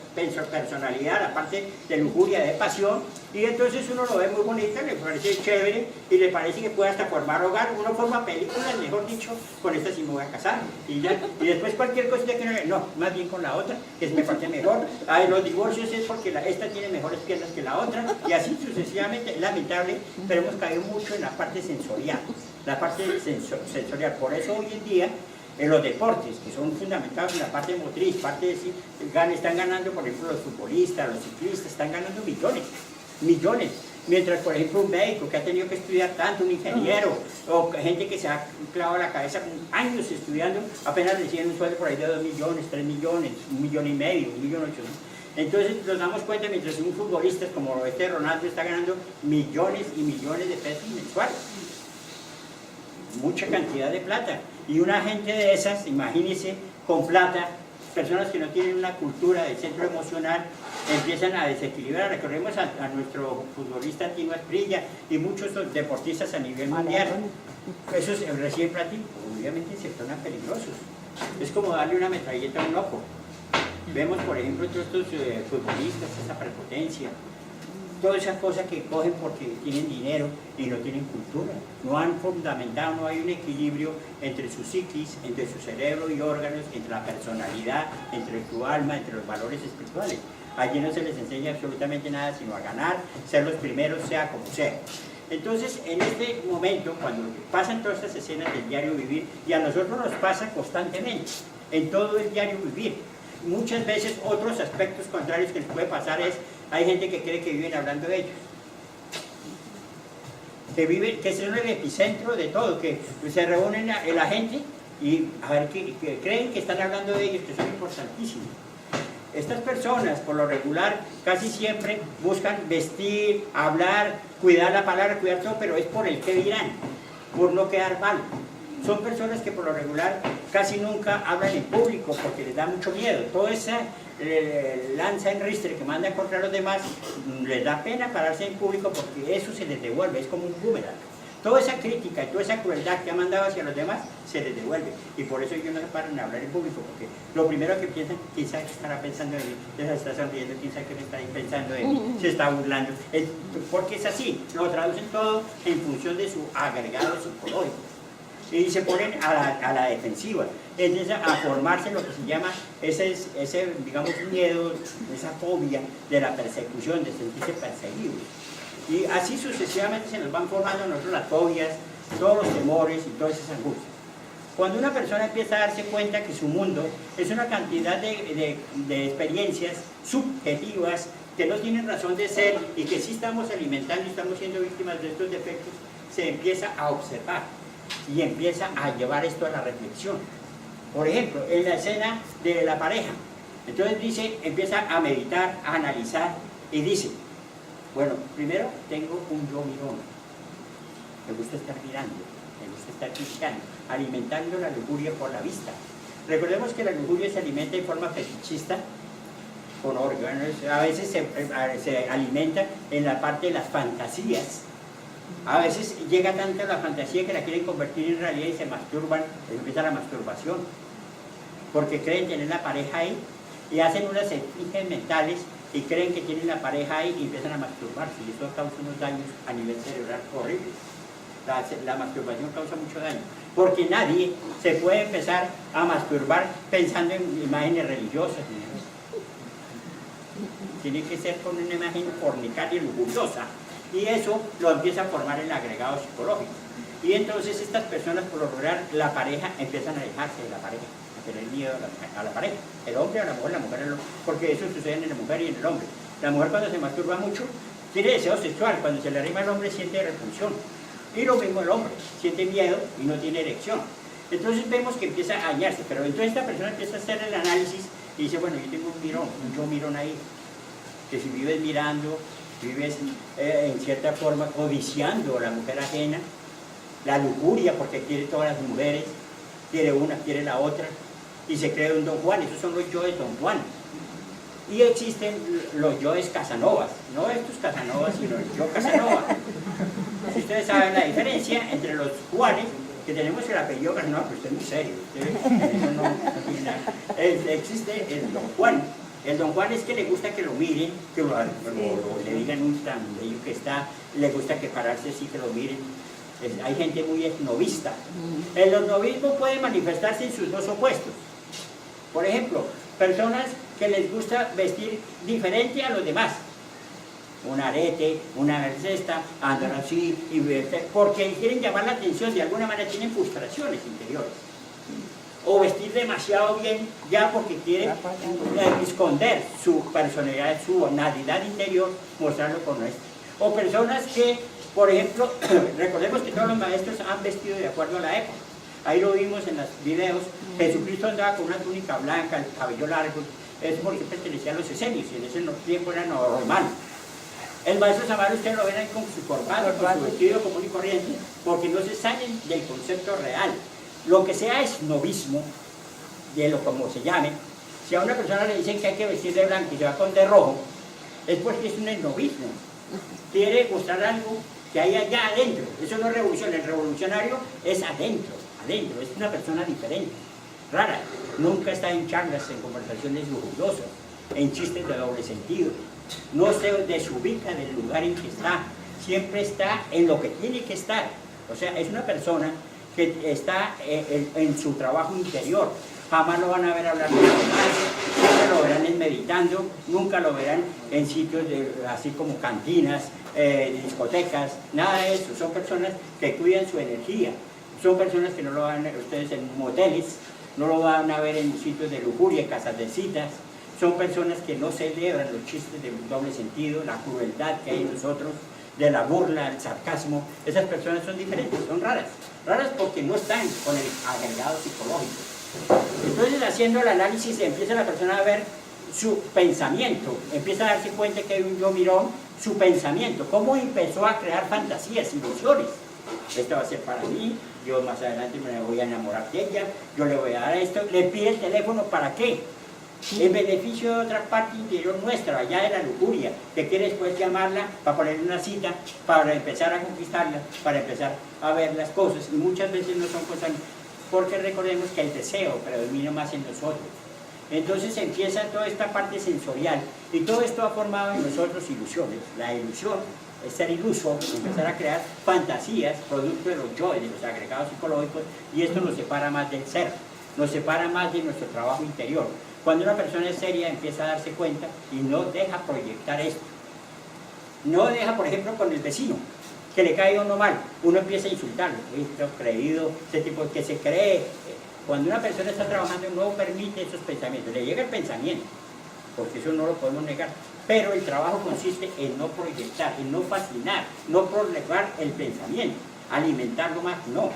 personalidad, la parte de lujuria, de pasión, y entonces uno lo ve muy bonita, le parece chévere, y le parece que puede hasta formar hogar, uno forma películas, mejor dicho, con esta sí me voy a casar, y después cualquier cosita que no, más bien con la otra, que me parece mejor. Los divorcios es porque esta tiene mejores piernas que la otra, y así sucesivamente. Lamentable, pero hemos caído mucho en la parte sensorial. La parte sensorial, por eso hoy en día en los deportes, que son fundamentados en la parte motriz, están ganando, por ejemplo, los futbolistas, los ciclistas, están ganando millones, mientras, por ejemplo, un médico que ha tenido que estudiar tanto, un ingeniero, o gente que se ha clavado la cabeza con años estudiando, apenas reciben un sueldo por ahí de 2 millones, 3 millones, 1,5 millones, 1,800,000. Entonces nos damos cuenta, mientras un futbolista como Ronaldo está ganando millones y millones de pesos mensuales, mucha cantidad de plata, y una gente de esas, imagínense, con plata, personas que no tienen una cultura del centro emocional, empiezan a desequilibrar. Recordemos a nuestro futbolista Tino Asprilla y muchos deportistas a nivel mundial. Esos reciben platino, obviamente se tornan peligrosos. Es como darle una metralleta a un ojo. Vemos, por ejemplo, entre estos futbolistas, esa prepotencia. todas esas cosas que cogen porque tienen dinero y no tienen cultura. No han fundamentado, no hay un equilibrio entre su psiquis, entre su cerebro y órganos, entre la personalidad, entre tu alma, entre los valores espirituales. Allí no se les enseña absolutamente nada sino a ganar, ser los primeros, sea como sea. Entonces, en este momento, cuando pasan todas estas escenas del diario vivir, y a nosotros nos pasa constantemente, en todo el diario vivir, muchas veces otros aspectos contrarios que les puede pasar es, hay gente que cree que viven hablando de ellos, que son el epicentro de todo, que se reúnen la gente y a ver, que creen que están hablando de ellos, que son importantísimos. Estas personas, por lo regular, casi siempre buscan vestir, hablar, cuidar la palabra, cuidar todo, pero es por el qué dirán, por no quedar mal. Son personas que por lo regular casi nunca hablan en público porque les da mucho miedo. Toda esa lanza en ristre que mandan contra los demás, les da pena pararse en público porque eso se les devuelve, es como un boomerang. Toda esa crítica y toda esa crueldad que ha mandado hacia los demás se les devuelve. Y por eso ellos no se paran a hablar en público, porque lo primero que piensan, quién sabe qué estará pensando de mí, se está sonriendo, quién sabe qué me está pensando de mí, se está burlando. Porque es así, lo traducen todo en función de su agregado psicológico. Y se ponen a la defensiva, empieza a formarse lo que se llama ese digamos, miedo, esa fobia de la persecución, de sentirse perseguidos. Y así sucesivamente se nos van formando nosotros las fobias, todos los temores y todas esas angustias. Cuando una persona empieza a darse cuenta que su mundo es una cantidad de experiencias subjetivas que no tienen razón de ser y que sí estamos alimentando y estamos siendo víctimas de estos defectos, se empieza a observar y empieza a llevar esto a la reflexión. Por ejemplo, en la escena de la pareja, entonces dice, empieza a meditar, a analizar y dice, bueno, primero tengo un yo mirón, me gusta estar mirando, me gusta estar criticando, alimentando la lujuria por la vista. Recordemos que la lujuria se alimenta en forma fetichista, con órganos, a veces se alimenta en la parte de las fantasías. A veces llega tanto la fantasía que la quieren convertir en realidad y se masturban, empieza la masturbación, porque creen tener la pareja ahí y hacen unas esfinges mentales y creen que tienen la pareja ahí y empiezan a masturbarse y eso causa unos daños a nivel cerebral horribles. La masturbación causa mucho daño, porque nadie se puede empezar a masturbar pensando en imágenes religiosas. Tiene que ser con una imagen fornicaria y lujuriosa. Y eso lo empieza a formar el agregado psicológico. Y entonces estas personas, por lo regular, la pareja empiezan a alejarse de la pareja, a tener miedo a la pareja. El hombre a la mujer, porque eso sucede en la mujer y en el hombre. La mujer cuando se masturba mucho tiene deseo sexual, cuando se le arrima al hombre siente repulsión. Y lo mismo el hombre, siente miedo y no tiene erección. Entonces vemos que empieza a dañarse, pero entonces esta persona empieza a hacer el análisis y dice, bueno, yo tengo un yo mirón ahí, que si vives mirando, vives en cierta forma codiciando a la mujer ajena, la lujuria porque quiere todas las mujeres, quiere una, quiere la otra, y se cree un Don Juan, esos son los yoes Don Juan. Y existen los yoes Casanovas, no estos Casanovas, sino el yo Casanova. Si ustedes saben la diferencia entre los Juanes, que tenemos el apellido Casanova, pero usted es muy serio, eso no tiene nada. Existe el Don Juan. El Don Juan es que le gusta que lo miren, que le digan un tan bello que está, le gusta que pararse así, que lo miren. Hay gente muy esnovista. El esnovismo puede manifestarse en sus dos opuestos. Por ejemplo, personas que les gusta vestir diferente a los demás. Un arete, una cesta, andar así, porque quieren llamar la atención, de alguna manera tienen frustraciones interiores. O vestir demasiado bien ya porque quieren esconder su personalidad, su natalidad interior, mostrarlo con esto. O personas que, por ejemplo, recordemos que todos los maestros han vestido de acuerdo a la época. Ahí lo vimos en los videos, Jesucristo andaba con una túnica blanca, el cabello largo, eso porque pertenecía a los esenios y en ese tiempo eran los romanos. El maestro Samario ustedes lo ven ahí con su corbata, con su vestido común y corriente, porque no se salen del concepto real. Lo que sea es novismo, de lo como se llame. Si a una persona le dicen que hay que vestir de blanco y se va con de rojo, es porque es un esnovismo. Quiere mostrar algo que hay allá adentro. Eso no es revolución, el revolucionario es adentro, es una persona diferente, rara. Nunca está en charlas, en conversaciones lujuriosas, en chistes de doble sentido. no se desubica del lugar en que está, siempre está en lo que tiene que estar. O sea, es una persona que está en su trabajo interior. Jamás lo van a ver hablar de los demás, siempre lo verán meditando, nunca lo verán en sitios así como cantinas, discotecas, nada de eso. Son personas que cuidan su energía, son personas que no lo van a ver ustedes en moteles, no lo van a ver en sitios de lujuria, casas de citas. Son personas que no celebran los chistes de doble sentido, la crueldad que hay en nosotros, de la burla, el sarcasmo. Esas personas son diferentes, son raras porque no están con el agregado psicológico. Entonces, haciendo el análisis, empieza la persona a ver su pensamiento, empieza a darse cuenta que yo miró su pensamiento, cómo empezó a crear fantasías, ilusiones. Esto va a ser para mí, yo más adelante me voy a enamorar de ella, yo le voy a dar esto, le pide el teléfono, ¿para qué? En beneficio de otra parte interior nuestra, allá de la lujuria, que quiere después llamarla para ponerle una cita, para empezar a conquistarla, para empezar a ver las cosas, y muchas veces no son cosas, porque recordemos que el deseo predomina más en nosotros. Entonces empieza toda esta parte sensorial, y todo esto ha formado en nosotros ilusiones. La ilusión es ser iluso, empezar a crear fantasías, producto de los yoes, de los agregados psicológicos, y esto nos separa más del ser, nos separa más de nuestro trabajo interior. Cuando una persona es seria empieza a darse cuenta y no deja proyectar esto. No deja, por ejemplo, con el vecino, que le cae uno mal, uno empieza a insultarlo, esto creído, ese tipo que se cree. Cuando una persona está trabajando no permite esos pensamientos, le llega el pensamiento, porque eso no lo podemos negar, pero el trabajo consiste en no proyectar, en no fascinar, no prolongar el pensamiento, alimentarlo más, no.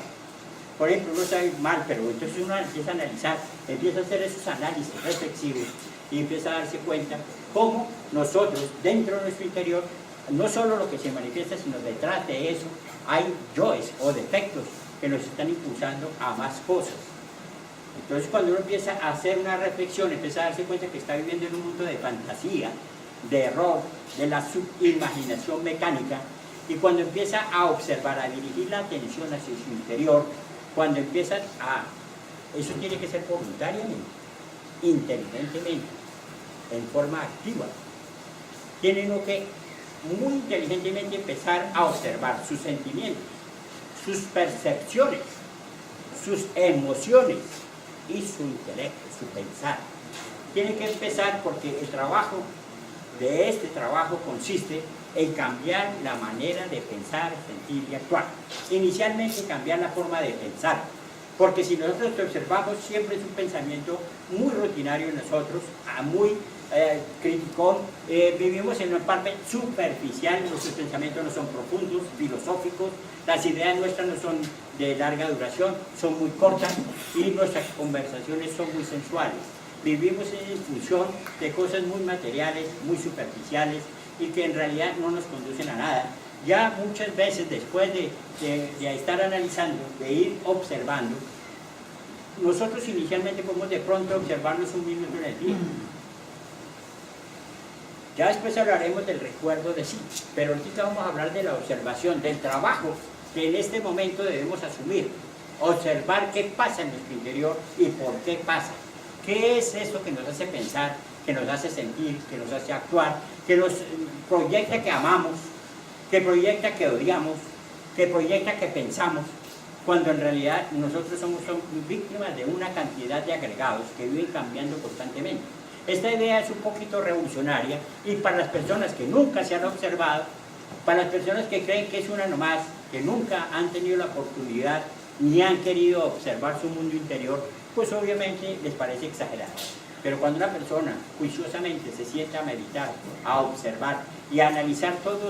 Por ejemplo, uno está mal, pero entonces uno empieza a analizar, empieza a hacer esos análisis reflexivos y empieza a darse cuenta cómo nosotros, dentro de nuestro interior, no solo lo que se manifiesta, sino detrás de eso hay yoes o defectos que nos están impulsando a más cosas. Entonces, cuando uno empieza a hacer una reflexión, empieza a darse cuenta que está viviendo en un mundo de fantasía, de error, de la subimaginación mecánica, y cuando empieza a observar, a dirigir la atención hacia su interior, cuando empieza eso tiene que ser voluntariamente, inteligentemente, en forma activa. Tiene uno que muy inteligentemente empezar a observar sus sentimientos, sus percepciones, sus emociones y su intelecto, su pensar. Tiene que empezar porque el trabajo de este trabajo consiste en cambiar la manera de pensar, sentir y actuar. Inicialmente cambiar la forma de pensar, porque si nosotros observamos siempre es un pensamiento muy rutinario en nosotros, muy criticón, vivimos en una parte superficial, nuestros pensamientos no son profundos, filosóficos, las ideas nuestras no son de larga duración, son muy cortas y nuestras conversaciones son muy sensuales. Vivimos en función de cosas muy materiales, muy superficiales y que en realidad no nos conducen a nada. Ya muchas veces después de estar analizando, de ir observando, nosotros inicialmente podemos de pronto observarnos un minuto en el día. Ya después hablaremos del recuerdo de sí, pero ahorita vamos a hablar de la observación, del trabajo que en este momento debemos asumir. Observar qué pasa en nuestro interior y por qué pasa. ¿Qué es eso que nos hace pensar, que nos hace sentir, que nos hace actuar, que nos proyecta que amamos, que proyecta que odiamos, que proyecta que pensamos, cuando en realidad nosotros somos víctimas de una cantidad de agregados que viven cambiando constantemente? Esta idea es un poquito revolucionaria y para las personas que nunca se han observado, para las personas que creen que es una nomás, que nunca han tenido la oportunidad ni han querido observar su mundo interior, pues obviamente les parece exagerado. Pero cuando una persona juiciosamente se sienta a meditar, a observar y a analizar todos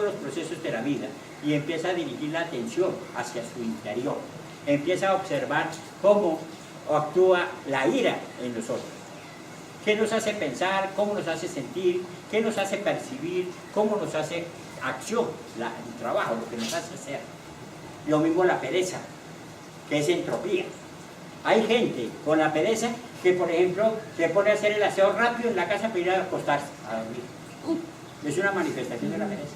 los procesos de la vida y empieza a dirigir la atención hacia su interior, empieza a observar cómo actúa la ira en nosotros, qué nos hace pensar, cómo nos hace sentir, qué nos hace percibir, cómo nos hace acción, el trabajo, lo que nos hace hacer. Lo mismo la pereza, que es entropía. Hay gente con la pereza que, por ejemplo, se pone a hacer el aseo rápido en la casa para ir a acostarse, a dormir. Es una manifestación de la pereza.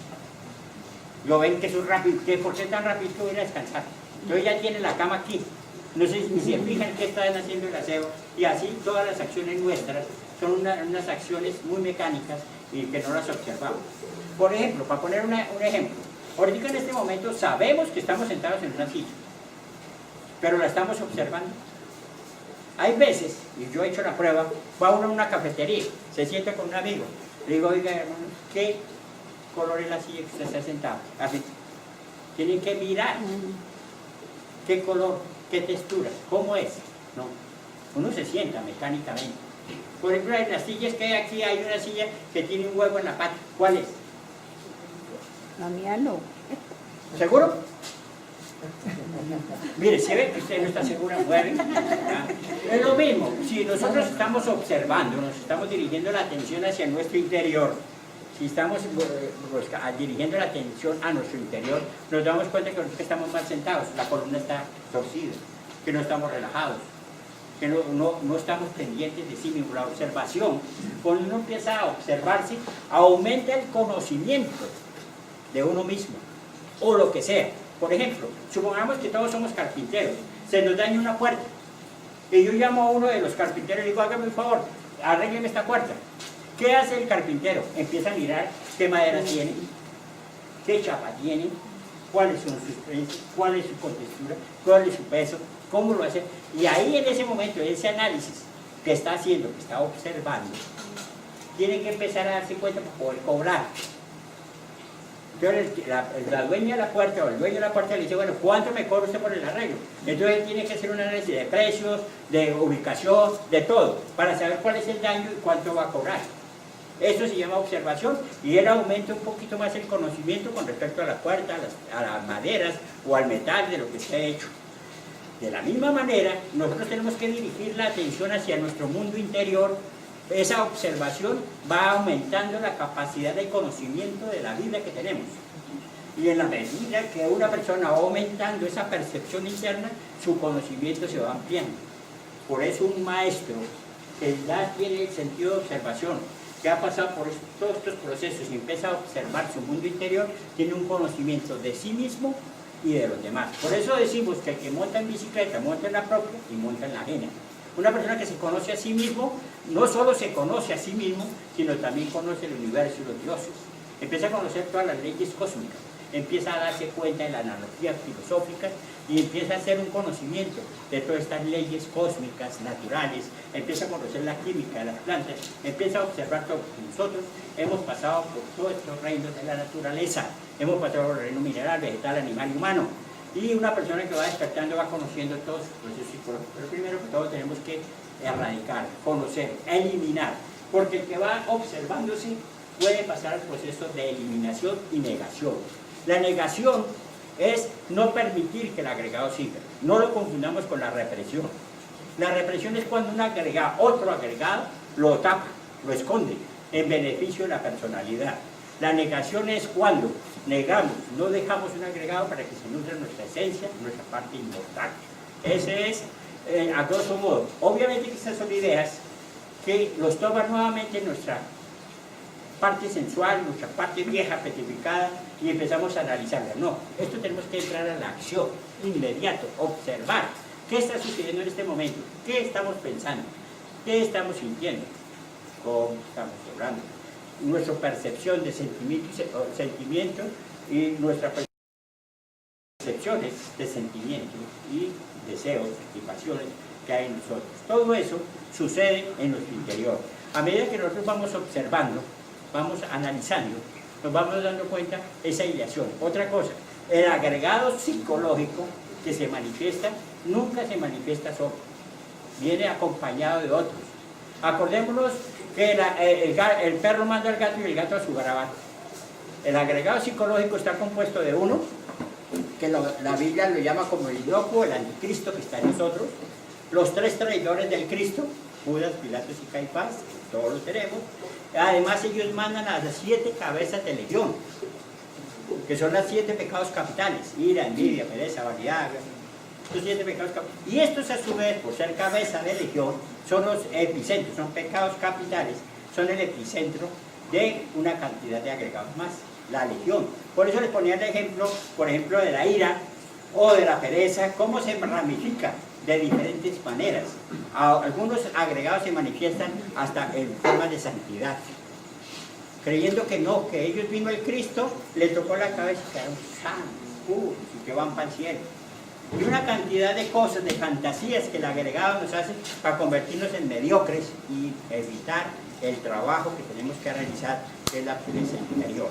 Lo ven que es rápido, que por qué tan rápido voy a ir a descansar. Entonces ya tiene la cama aquí, No sé si se fijan qué están haciendo el aseo, y así todas las acciones nuestras son unas acciones muy mecánicas y que no las observamos. Por ejemplo, para poner un ejemplo, ahorita en este momento sabemos que estamos sentados en una silla, pero la estamos observando. Hay veces, y yo he hecho la prueba, va uno a una cafetería, se sienta con un amigo, le digo, oiga hermano, ¿qué color es la silla que usted está sentado? Así, tienen que mirar qué color, qué textura, cómo es. No, uno se sienta mecánicamente. Por ejemplo, en las sillas que hay aquí, hay una silla que tiene un huevo en la pata. ¿Cuál es? La mía no. ¿Seguro? Mire, si ve que usted no está segura, mueve. Es lo mismo, si nosotros estamos observando, nos estamos dirigiendo la atención hacia nuestro interior, si estamos dirigiendo la atención a nuestro interior, nos damos cuenta que nosotros estamos mal sentados, la columna está torcida, que no estamos relajados, que no estamos pendientes de sí mismo. La observación, cuando uno empieza a observarse, aumenta el conocimiento de uno mismo, o lo que sea. Por ejemplo, supongamos que todos somos carpinteros, se nos daña una puerta, y yo llamo a uno de los carpinteros y le digo, hágame un favor, arrégleme esta puerta. ¿Qué hace el carpintero? Empieza a mirar qué madera tiene, qué chapa tiene, cuáles son sus precios, cuál es su contextura, cuál es su peso, cómo lo hace. Y ahí en ese momento, ese análisis que está haciendo, que está observando, tiene que empezar a darse cuenta para poder cobrar. Entonces la dueña de la puerta o el dueño de la puerta le dice, bueno, ¿cuánto me cobra usted por el arreglo? Entonces él tiene que hacer un análisis de precios, de ubicación, de todo, para saber cuál es el daño y cuánto va a cobrar. Eso se llama observación, y él aumenta un poquito más el conocimiento con respecto a la puerta, a las maderas o al metal de lo que se ha hecho. De la misma manera, nosotros tenemos que dirigir la atención hacia nuestro mundo interior. Esa observación va aumentando la capacidad de conocimiento de la vida que tenemos. Y en la medida que una persona va aumentando esa percepción interna, su conocimiento se va ampliando. Por eso un maestro que ya tiene el sentido de observación, que ha pasado por todos estos procesos y empieza a observar su mundo interior, tiene un conocimiento de sí mismo y de los demás. Por eso decimos que el que monta en bicicleta, monta en la propia y monta en la ajena. Una persona que se conoce a sí mismo, no solo se conoce a sí mismo, sino también conoce el universo y los dioses. Empieza a conocer todas las leyes cósmicas, empieza a darse cuenta de las analogías filosóficas y empieza a hacer un conocimiento de todas estas leyes cósmicas, naturales, empieza a conocer la química de las plantas, empieza a observar todo. Nosotros hemos pasado por todos estos reinos de la naturaleza, hemos pasado por el reino mineral, vegetal, animal y humano. Y una persona que va despertando va conociendo todos sus procesos psicológicos. Pero primero que todo tenemos que erradicar, conocer, eliminar, porque el que va observándose puede pasar al proceso de eliminación y negación. La negación es no permitir que el agregado siga. No lo confundamos con la represión. La represión es cuando un agregado, otro agregado, lo tapa, lo esconde, en beneficio de la personalidad. La negación es cuando negamos, no dejamos un agregado para que se nutra nuestra esencia, nuestra parte inmortal. Ese es, a grosso modo. Obviamente que estas son ideas que los toman nuevamente nuestra parte sensual, nuestra parte vieja, petrificada, y empezamos a analizarla. No, esto tenemos que entrar a la acción, inmediato, observar qué está sucediendo en este momento, qué estamos pensando, qué estamos sintiendo, cómo estamos hablando, nuestra percepción de sentimiento y nuestras percepciones de sentimientos y deseos y pasiones que hay en nosotros. Todo eso sucede en nuestro interior. A medida que nosotros vamos observando, vamos analizando, nos vamos dando cuenta esa ideación. Otra cosa, el agregado psicológico que se manifiesta, nunca se manifiesta solo, viene acompañado de otros. Acordémonos que el perro manda al gato y el gato a su garabato. El agregado psicológico está compuesto de uno, que la Biblia lo llama como el inocuo, el anticristo que está en nosotros, los tres traidores del Cristo, Judas, Pilatos y Caifás, todos los tenemos. Además ellos mandan a las 7 cabezas de legión, que son los 7 pecados capitales: ira, envidia, pereza, vanidad. Estos 7 pecados capitales. Y estos a su vez, por ser cabeza de legión, son los epicentros, son pecados capitales, son el epicentro de una cantidad de agregados más, la legión. Por eso les ponía el ejemplo, por ejemplo, de la ira o de la pereza, cómo se ramifica de diferentes maneras. Algunos agregados se manifiestan hasta en formas de santidad, creyendo que no, que ellos vino el Cristo, le tocó la cabeza y quedaron santos, y que van para el cielo. Y una cantidad de cosas, de fantasías que el agregado nos hace para convertirnos en mediocres y evitar el trabajo que tenemos que realizar, que es la pureza interior.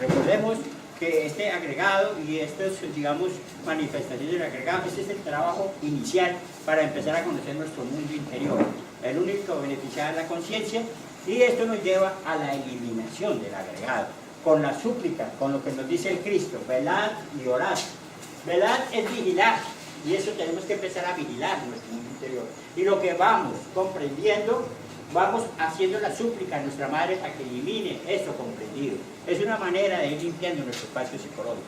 Recordemos que este agregado y estas, digamos, manifestaciones del agregado, este es el trabajo inicial para empezar a conocer nuestro mundo interior. El único beneficiado es la conciencia, y esto nos lleva a la eliminación del agregado, con la súplica, con lo que nos dice el Cristo: velad y orad. Velad es vigilar, y eso tenemos que empezar a vigilar nuestro mundo interior. Y lo que vamos comprendiendo, vamos haciendo la súplica a nuestra Madre para que elimine esto comprendido. Es una manera de ir limpiando nuestro espacio psicológico.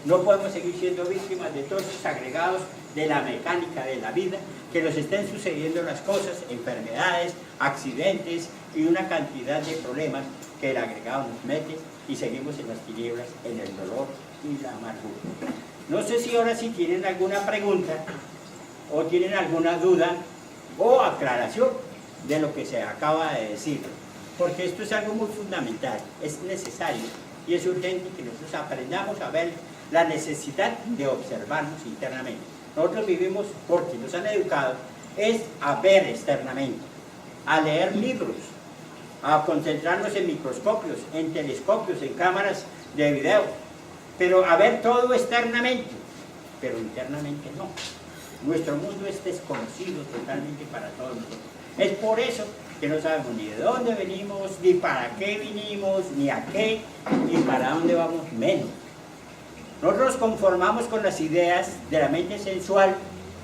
No podemos seguir siendo víctimas de todos esos agregados de la mecánica de la vida, que nos estén sucediendo las cosas, enfermedades, accidentes y una cantidad de problemas que el agregado nos mete, y seguimos en las tinieblas, en el dolor y la amargura. No sé si ahora sí tienen alguna pregunta o tienen alguna duda o aclaración de lo que se acaba de decir, porque esto es algo muy fundamental, es necesario y es urgente que nosotros aprendamos a ver la necesidad de observarnos internamente. Nosotros vivimos, porque nos han educado, es a ver externamente, a leer libros, a concentrarnos en microscopios, en telescopios, en cámaras de video, pero a ver todo externamente, pero internamente no. Nuestro mundo es desconocido totalmente para todos nosotros. Es por eso que no sabemos ni de dónde venimos, ni para qué vinimos, ni a qué, ni para dónde vamos menos. Nosotros nos conformamos con las ideas de la mente sensual,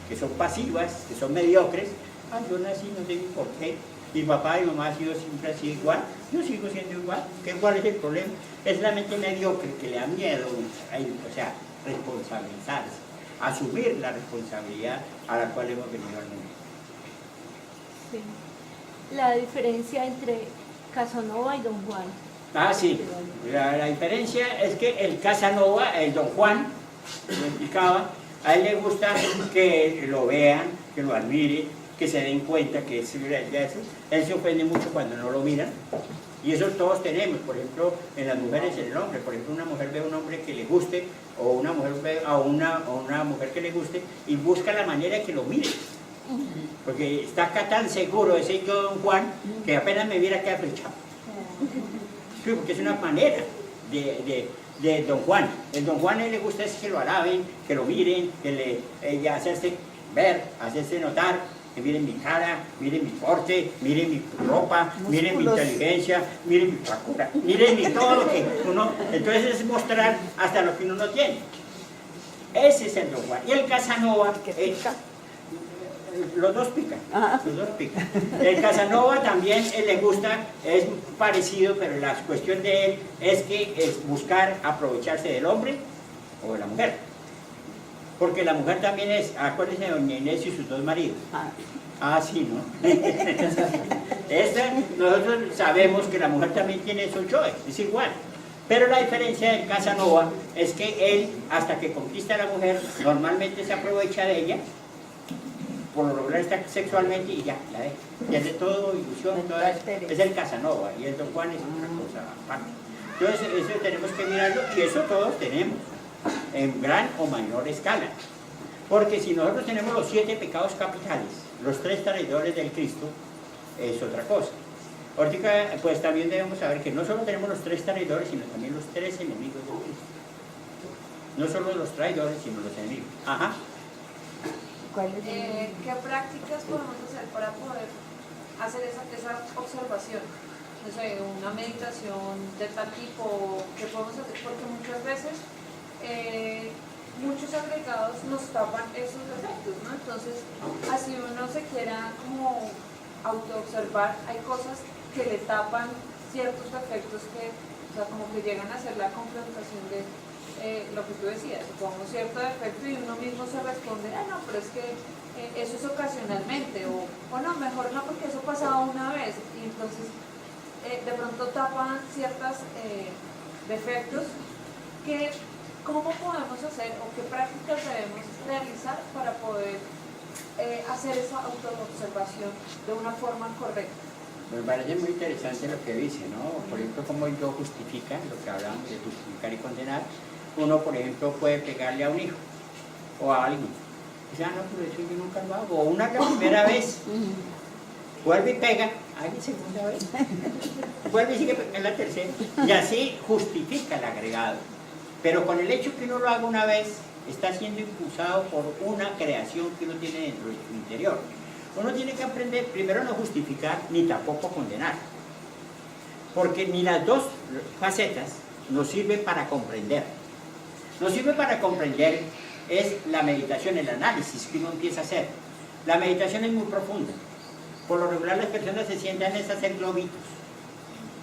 que son pasivas, que son mediocres. Yo nací, no sé por qué. Mi papá y mi mamá han sido siempre así igual. Yo sigo siendo igual. ¿Cuál es el problema? Es la mente mediocre que le da miedo, o sea, responsabilizarse, asumir la responsabilidad a la cual hemos venido al mundo. Sí. La diferencia entre Casanova y Don Juan. Ah, sí. La diferencia es que el Casanova, el Don Juan, lo explicaba, a él le gusta que lo vean, que lo admiren, que se den cuenta que es eso. Él se ofende mucho cuando no lo miran. Y eso todos tenemos, por ejemplo, en las mujeres y en el hombre. Por ejemplo, una mujer ve a un hombre que le guste, o una mujer ve a una mujer que le guste, y busca la manera de que lo mire. Porque está acá tan seguro ese yo, Don Juan, que apenas me viera queda flechado. Sí, porque es una manera de Don Juan. El Don Juan a él le gusta es que lo alaben, que lo miren, que hacerse ver, hacerse notar, que miren mi cara, miren mi porte, miren mi ropa, miren mi inteligencia, miren mi factura, miren todo lo que uno... Entonces es mostrar hasta lo que uno no tiene. Ese es el Don Juan. Y el Casanova... Los dos pican, los dos pican. El Casanova también le gusta, es parecido, pero la cuestión de él es que es buscar aprovecharse del hombre o de la mujer. Porque la mujer también es, acuérdense de doña Inés y sus dos maridos. Sí, ¿no? Nosotros sabemos que la mujer también tiene esos choices, es igual. Pero la diferencia del Casanova es que él, hasta que conquista a la mujer, normalmente se aprovecha de ella, por lo regular está sexualmente y ya, la deja. Pierde todo, ilusión, todo eso. Es el Casanova y el Don Juan es otra cosa aparte. Entonces eso tenemos que mirarlo y eso todos tenemos, en gran o menor escala. Porque si nosotros tenemos los 7 pecados capitales, los 3 traidores del Cristo, es otra cosa. Ahorita pues también debemos saber que no solo tenemos los 3 traidores, sino también los 3 enemigos del Cristo. No solo los traidores, sino los enemigos. Ajá. ¿Qué prácticas podemos hacer para poder hacer esa observación? No sé, una meditación de tal tipo, ¿qué podemos hacer? Porque muchas veces muchos agregados nos tapan esos defectos, ¿no? Entonces, así uno se quiera como autoobservar, hay cosas que le tapan ciertos defectos que, o sea, como que llegan a ser la confrontación de lo que tú decías, supongamos cierto defecto y uno mismo se responde, no, pero es que eso es ocasionalmente, o no, mejor no, porque eso pasaba una vez, y entonces de pronto tapan ciertos defectos que, ¿cómo podemos hacer o qué prácticas debemos realizar para poder hacer esa autoobservación de una forma correcta? Me parece muy interesante lo que dice, ¿no? Por ejemplo, cómo yo justifica, lo que hablamos de justificar y condenar. Uno, por ejemplo, puede pegarle a un hijo o a alguien. Dice, no, pero eso yo nunca lo hago. O una es la primera vez, vuelve y pega, ay, segunda vez, vuelve y sigue en la tercera. Y así justifica el agregado. Pero con el hecho que uno lo haga una vez, está siendo impulsado por una creación que uno tiene dentro de su interior. Uno tiene que aprender primero a no justificar ni tampoco condenar, porque ni las dos facetas nos sirven para comprender. Nos sirve para comprender es la meditación, el análisis que uno empieza a hacer. La meditación es muy profunda. Por lo regular las personas se sientan a hacer globitos,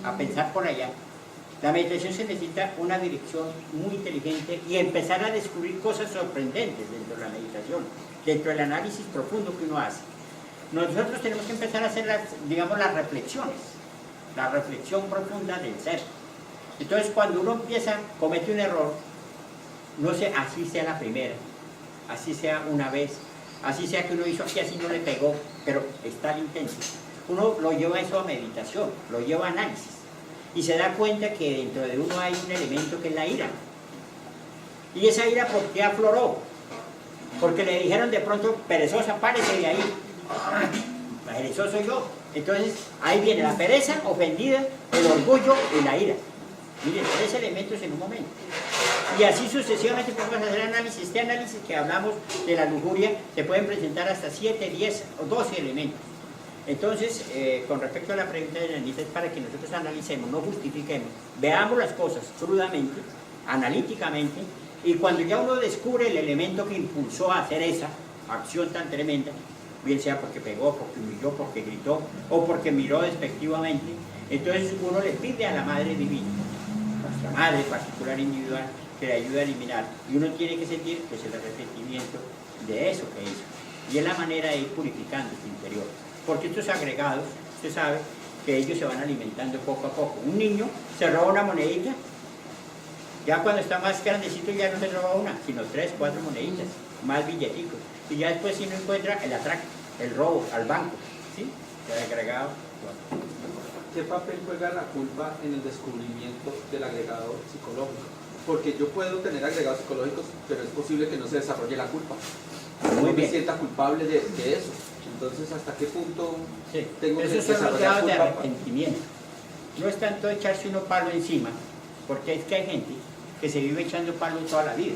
a pensar por allá. La meditación se necesita una dirección muy inteligente y empezar a descubrir cosas sorprendentes dentro de la meditación, dentro del análisis profundo que uno hace. Nosotros tenemos que empezar a hacer las reflexiones, la reflexión profunda del ser. Entonces cuando uno comete un error, no sé, así sea la primera, así sea una vez, así sea que uno hizo así, así no le pegó, pero está el intento. Uno lo lleva eso a meditación, lo lleva a análisis. Y se da cuenta que dentro de uno hay un elemento que es la ira. ¿Y esa ira por qué afloró? Porque le dijeron de pronto, perezosa, párese de ahí. Perezoso soy yo. Entonces, ahí viene la pereza ofendida, el orgullo y la ira. Miren, 3 elementos en un momento. Y así sucesivamente podemos hacer análisis. Este análisis que hablamos de la lujuria, se pueden presentar hasta 7, 10 o 12 elementos. Entonces, con respecto a la pregunta de Anita, es para que nosotros analicemos, no justifiquemos, veamos las cosas crudamente, analíticamente, y cuando ya uno descubre el elemento que impulsó a hacer esa acción tan tremenda, bien sea porque pegó, porque humilló, porque gritó, o porque miró despectivamente, entonces uno le pide a la Madre Divina, nuestra Madre particular individual, que le ayude a eliminar, y uno tiene que sentir pues, el arrepentimiento de eso que hizo, y es la manera de ir purificando su interior. Porque estos agregados, usted sabe que ellos se van alimentando poco a poco. Un niño se roba una monedita, ya cuando está más grandecito ya no se roba una, sino 3, 4 moneditas, más billeticos. Y ya después si no encuentra el atraco, el robo al banco, ¿sí? El agregado. ¿Qué papel juega la culpa en el descubrimiento del agregado psicológico? Porque yo puedo tener agregados psicológicos, pero es posible que no se desarrolle la culpa. Muy no bien. me sienta culpable de eso. Entonces, ¿hasta qué punto tengo que Esos son los desarrollar grados de culpa? arrepentimiento. No es tanto echarse uno palo encima, porque es que hay gente que se vive echando palo toda la vida,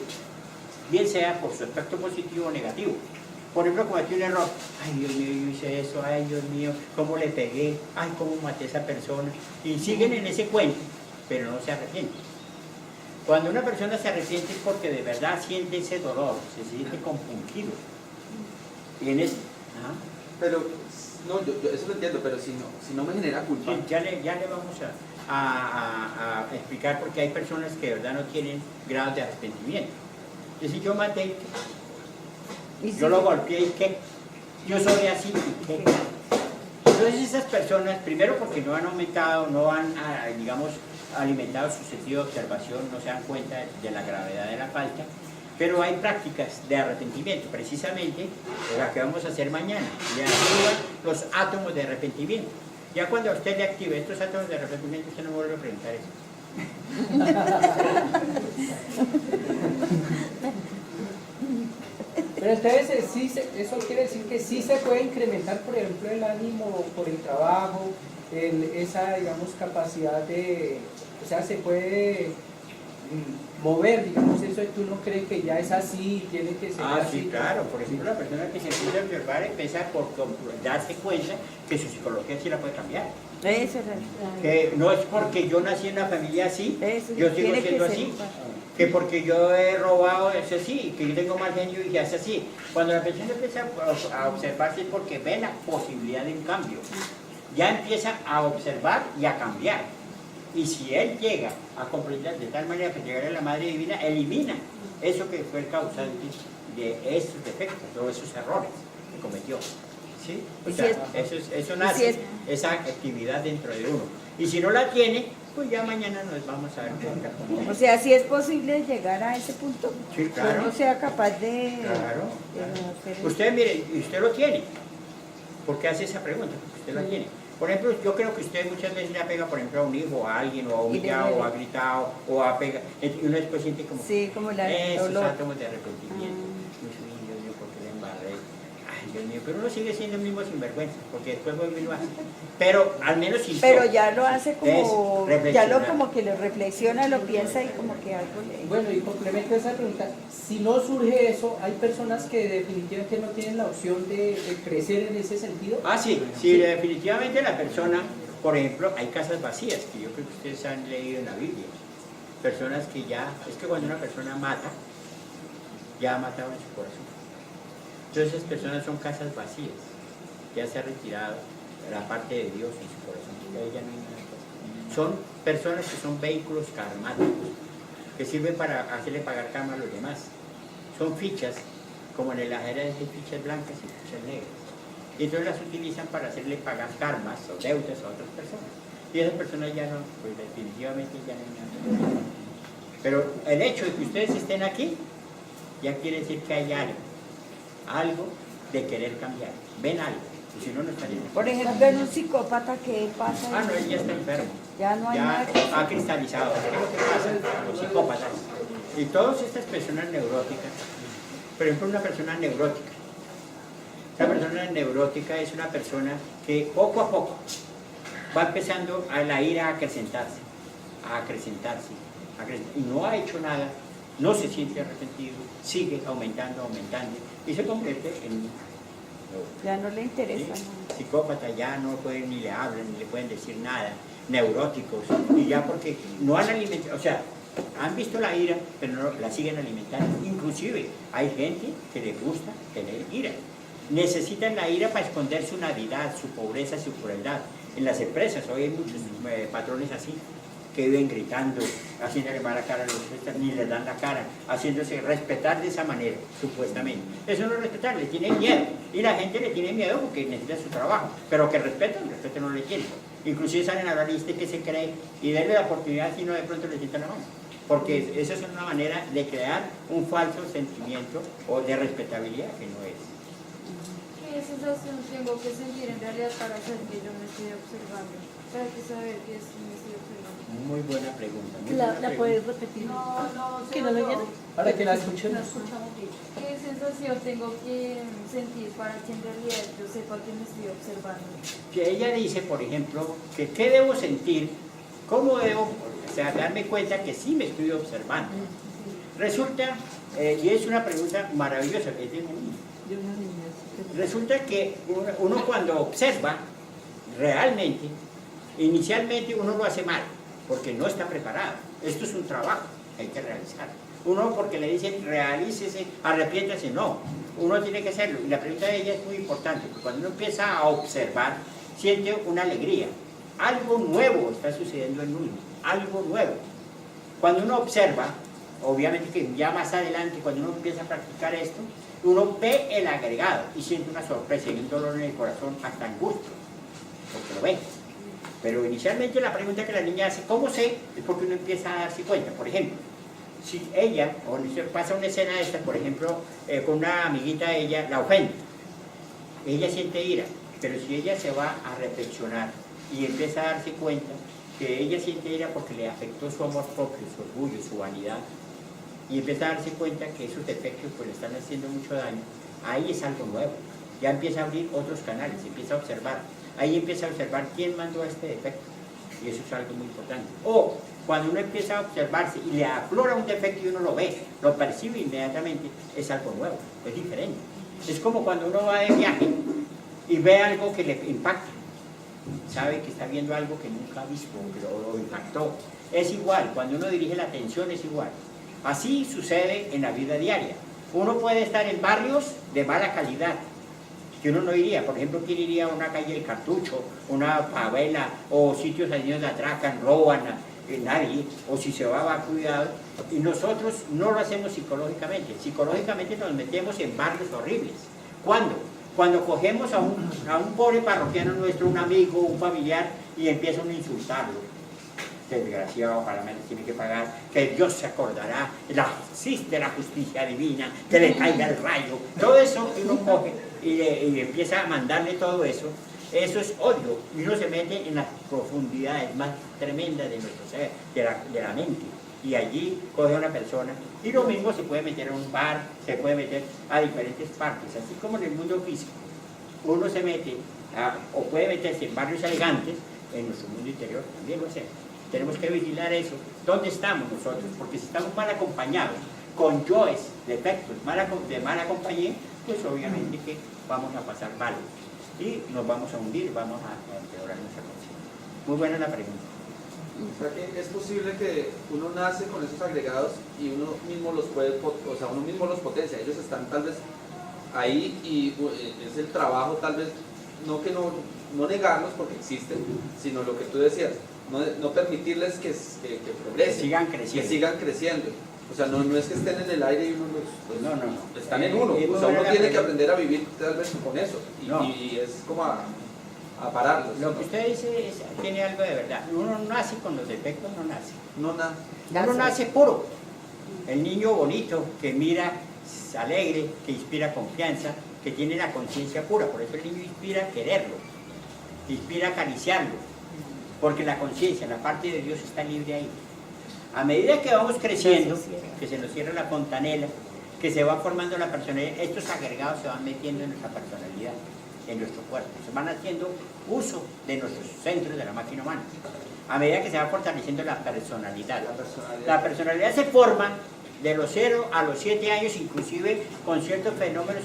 bien sea por su aspecto positivo o negativo. Por ejemplo, cometí un error, ay Dios mío, yo hice eso, ay Dios mío, cómo le pegué, ay cómo maté a esa persona, y siguen en ese cuento, pero no se arrepienten. Cuando una persona se arrepiente es porque de verdad siente ese dolor, se siente compungido. Y en ese, Pero, no, yo eso lo entiendo, pero si no me genera culpa. sí, ya le vamos a explicar porque hay personas que de verdad no tienen grados de arrepentimiento. Es decir, yo maté, yo lo golpeé y qué, yo soy así y qué. Entonces esas personas, primero porque no han aumentado, no han, digamos, alimentado su sentido de observación, no se dan cuenta de la gravedad de la falta, pero hay prácticas de arrepentimiento, precisamente la que vamos a hacer mañana, le activan los átomos de arrepentimiento. Ya cuando a usted le active estos átomos de arrepentimiento, usted no vuelve a preguntar eso. Pero entonces eso quiere decir que sí se puede incrementar, por ejemplo, el ánimo por el trabajo, esa, digamos, capacidad de, o sea, se puede mover, digamos, eso y tú no crees que ya es así, tiene que ser así. Sí, claro. Por ejemplo, la persona que se empieza a observar empieza por darse cuenta que su psicología sí la puede cambiar. Eso es Que no es porque yo nací en una familia así, Eso, yo sigo tiene que siendo ser así. igual. Que porque yo he robado es así, que yo tengo mal genio y ya es así. Cuando la persona empieza a observarse es porque ve la posibilidad de un cambio. Ya empieza a observar y a cambiar. Y si él llega a comprender de tal manera que llegará a la Madre Divina, elimina eso que fue el causante de esos defectos o esos errores que cometió. ¿Sí? O sea, eso nace, esa actividad dentro de uno. Y si no la tiene, Pues ya mañana nos vamos a dar cuenta cómo. O sea, si es posible llegar a ese punto, Sí, claro. que uno sea capaz de, Claro, de claro. hacer eso. Usted, mire, y usted lo tiene. ¿Por qué hace esa pregunta? Porque usted la tiene. Por ejemplo, yo creo que usted muchas veces le ha pegado, por ejemplo, a un hijo, o a alguien, o ha humillado, duele. o ha gritado, o ha pegado. Y uno después siente como Sí, como el esos dolor. átomos de arrepentimiento. Dios mío, ¿por qué le embarré? Ay, Dios mío, pero uno sigue siendo el mismo sinvergüenza, porque después vuelve y lo hace. Pero al menos si Pero ya lo hace como, Es ya lo reflexionar. como que lo reflexiona, lo piensa y como que algo le... Bueno, y complemento esa pregunta, si no surge eso, hay personas que definitivamente no tienen la opción de crecer en ese sentido. Ah, sí, sí, definitivamente la persona, por ejemplo, hay casas vacías, que yo creo que ustedes han leído en la Biblia. Personas que ya, es que cuando una persona mata, ya ha matado en su corazón. Entonces esas personas son casas vacías, ya se ha retirado la parte de Dios en su corazón, ya no hay nada. Son personas que son vehículos karmáticos, que sirven para hacerle pagar karma a los demás. Son fichas, como en el ajedrez hay fichas blancas y fichas negras. Y entonces las utilizan para hacerle pagar karmas o deudas a otras personas. Y esas personas ya no, pues definitivamente ya no hay nada. Pero el hecho de que ustedes estén aquí, ya quiere decir que hay algo de querer cambiar. Ven algo, y si no, no estarían. Por ejemplo, en un psicópata, ¿qué pasa? Ah, no, él ya está enfermo. Ya no hay Ya nada que hacer. ha cristalizado. ¿Qué es lo que pasa con los psicópatas? Y todas estas personas neuróticas, por ejemplo, una persona neurótica. Una persona neurótica es una persona que poco a poco va empezando a la ira a acrecentarse, y no ha hecho nada, no se siente arrepentido, sigue aumentando, y se convierte en un Ya no le interesa. ¿sí? ¿no? Psicópata, ya no pueden ni le hablan, ni le pueden decir nada, neuróticos, y ya porque no han alimentado, o sea, han visto la ira, pero no la siguen alimentando. Inclusive hay gente que le gusta tener ira, necesitan la ira para esconder su navidad, su pobreza, su crueldad. En las empresas hoy hay muchos patrones así, que viven gritando, haciéndole mala cara a los que ni les dan la cara, haciéndose respetar de esa manera, supuestamente. Eso no es respetar, le tienen miedo. Y la gente le tiene miedo porque necesita su trabajo. Pero que respeto no le tienen. Inclusive salen a hablar y que se cree y denle la oportunidad si no de pronto le sientan la mano. Porque esa es una manera de crear un falso sentimiento o de respetabilidad que no es. ¿Qué sensación tengo que sentir en realidad para saber que yo me estoy observando? Para que saber que me estoy observando. Muy buena pregunta. Muy ¿La buena pregunta. puedes repetir? ¿Que no lo oyeron? Para que la escuchen. ¿Qué sensación tengo que sentir para que en realidad yo sepa que me estoy observando? Que ella dice, por ejemplo, que qué debo sentir, cómo debo, o sea, darme cuenta que sí me estoy observando. Resulta, y es una pregunta maravillosa que tiene resulta que uno cuando observa realmente, inicialmente uno lo hace mal, porque no está preparado. Esto es un trabajo que hay que realizar. Uno porque le dicen realícese, arrepiéntase, no. Uno tiene que hacerlo. Y la pregunta de ella es muy importante, porque cuando uno empieza a observar, siente una alegría. Algo nuevo está sucediendo en uno, algo nuevo. Cuando uno observa, obviamente que ya más adelante, cuando uno empieza a practicar esto, uno ve el agregado y siente una sorpresa y un dolor en el corazón, hasta angustia, porque lo ve. Pero inicialmente la pregunta que la niña hace, ¿cómo sé? Es porque uno empieza a darse cuenta. Por ejemplo, si ella, o se pasa una escena esta, por ejemplo, con una amiguita de ella, la ofende, ella siente ira, pero si ella se va a reflexionar y empieza a darse cuenta que ella siente ira porque le afectó su amor propio, su orgullo, su vanidad, y empieza a darse cuenta que esos defectos pues le están haciendo mucho daño, ahí es algo nuevo, ya empieza a abrir otros canales, empieza a observar, ahí empieza a observar quién mandó este defecto, y eso es algo muy importante. O cuando uno empieza a observarse y le aflora un defecto y uno lo ve, lo percibe inmediatamente, es algo nuevo, es diferente. Es como cuando uno va de viaje y ve algo que le impacta, sabe que está viendo algo que nunca ha visto o lo impactó. Es igual, cuando uno dirige la atención es igual. Así sucede en la vida diaria. Uno puede estar en barrios de mala calidad, que uno no iría. Por ejemplo, ¿quién iría a una calle del Cartucho, una favela, o sitios allí donde atracan, roban? Nadie. O si se va cuidado. Y nosotros no lo hacemos psicológicamente. Psicológicamente nos metemos en barrios horribles. ¿Cuándo? Cuando cogemos a un pobre parroquiano nuestro, un amigo, un familiar, y empiezan a insultarlo. desgraciado, ojalá me tiene que pagar, que Dios se acordará, existe la justicia divina, que le caiga el rayo, todo eso uno coge y empieza a mandarle todo eso. Eso es odio, y uno se mete en las profundidades más tremendas de nuestro ser, de la mente, y allí coge a una persona, y lo mismo se puede meter a un bar, se puede meter a diferentes partes, así como en el mundo físico. Uno se mete, o puede meterse en barrios elegantes, en nuestro mundo interior también lo hacemos. Tenemos que vigilar eso, ¿dónde estamos nosotros? Porque si estamos mal acompañados, con yoes, defectos, de mala compañía, pues obviamente que vamos a pasar mal. Y nos vamos a hundir, vamos a empeorar nuestra conciencia. Muy buena la pregunta. O sea que es posible que uno nace con esos agregados y uno mismo los puede, o sea, uno mismo los potencia. Ellos están tal vez ahí y es el trabajo tal vez, no negarlos porque existen, sino lo que tú decías, no permitirles que progresen, Que sigan creciendo. O sea, no es que estén en el aire y uno No. están en uno. O sea, uno tiene que aprender a vivir tal vez con eso. Y es como a pararlos. Lo que usted dice tiene algo de verdad. Uno no nace con los defectos, no nace. Uno nace puro. El niño bonito que mira alegre, que inspira confianza, que tiene la conciencia pura. Por eso el niño inspira quererlo, inspira acariciarlo. Porque la conciencia, la parte de Dios está libre ahí. A medida que vamos creciendo, que se nos cierra la fontanela, que se va formando la personalidad, estos agregados se van metiendo en nuestra personalidad, en nuestro cuerpo, se van haciendo uso de nuestros centros de la máquina humana. A medida que se va fortaleciendo la personalidad. La personalidad se forma de los 0 a los 7 años, inclusive con ciertos fenómenos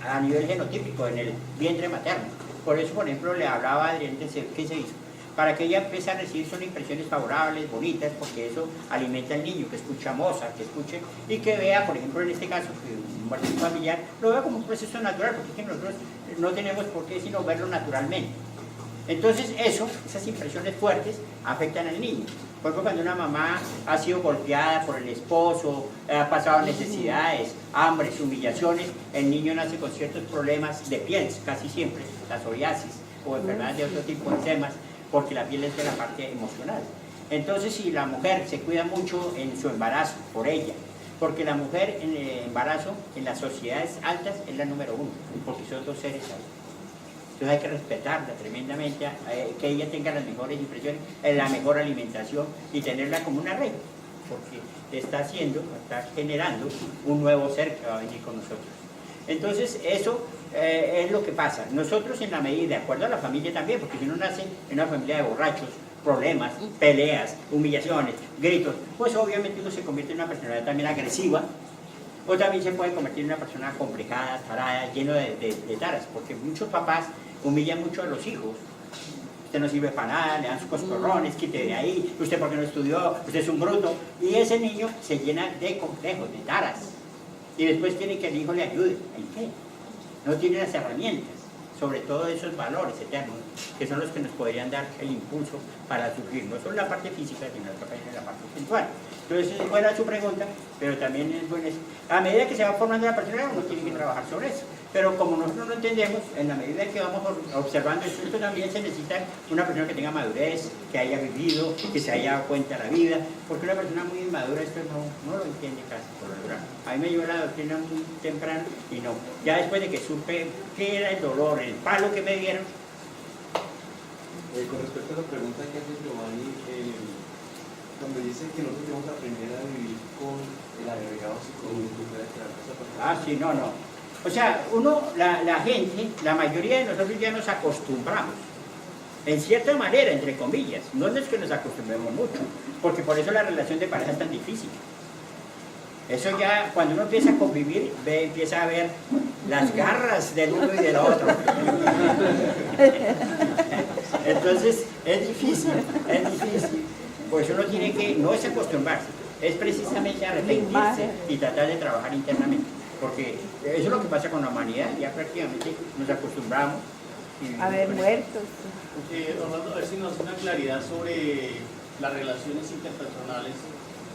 a nivel genotípico en el vientre materno. Por eso, por ejemplo, le hablaba a Adrián de qué se hizo. Para que ella empiece a recibir son impresiones favorables, bonitas, porque eso alimenta al niño, que escucha Mozart, que escuche y que vea, por ejemplo, en este caso, que un muerte familiar, lo vea como un proceso natural, porque es que nosotros no tenemos por qué sino verlo naturalmente. Entonces esas impresiones fuertes afectan al niño. Por ejemplo, cuando una mamá ha sido golpeada por el esposo, ha pasado necesidades, hambres, humillaciones, el niño nace con ciertos problemas de piel, casi siempre, la psoriasis o enfermedades de otro tipo, eczemas, porque la piel es de la parte emocional. Entonces, si la mujer se cuida mucho en su embarazo, por ella, porque la mujer en el embarazo, en las sociedades altas, es la número 1, porque son 2 seres ahí. Entonces hay que respetarla tremendamente, que ella tenga las mejores impresiones, la mejor alimentación y tenerla como una reina, porque está generando un nuevo ser que va a venir con nosotros. Entonces, eso es lo que pasa. Nosotros, en la medida, de acuerdo a la familia también, porque si uno nace en una familia de borrachos, problemas, peleas, humillaciones, gritos, pues obviamente uno se convierte en una personalidad también agresiva, o también se puede convertir en una persona complicada, tarada, lleno de taras, porque muchos papás humillan mucho a los hijos. Usted no sirve para nada, le dan sus coscorrones, quite de ahí, usted porque no estudió, usted es un bruto, y ese niño se llena de complejos, de taras. Y después quiere que el hijo le ayude. ¿En qué? No tiene las herramientas, sobre todo esos valores eternos, que son los que nos podrían dar el impulso para surgir, no solo la parte física, sino también la parte espiritual. Entonces es buena su pregunta, pero también es buena. A medida que se va formando la persona, uno tiene que trabajar sobre eso. Pero como nosotros no entendemos, en la medida que vamos observando esto también se necesita una persona que tenga madurez, que haya vivido, que se haya dado cuenta de la vida, porque una persona muy inmadura esto no lo entiende casi por lo general. A mí me llevó la doctrina muy temprano y no. Ya después de que supe qué era el dolor, el palo que me dieron. Con respecto a la pregunta que hace Giovanni, cuando dice que nosotros debemos aprender a vivir con el agregado psicológico de la persona. Sí, no. O sea, la gente, la mayoría de nosotros ya nos acostumbramos, en cierta manera, entre comillas, no es que nos acostumbremos mucho, porque por eso la relación de pareja es tan difícil. Eso ya, cuando uno empieza a convivir, empieza a ver las garras del uno y del otro. Entonces, es difícil. Pues uno tiene que, no es acostumbrarse, es precisamente arrepentirse y tratar de trabajar internamente. Porque eso es lo que pasa con la humanidad, ya prácticamente nos acostumbramos. A ver, muertos. Orlando, a ver si nos da una claridad sobre las relaciones interpersonales,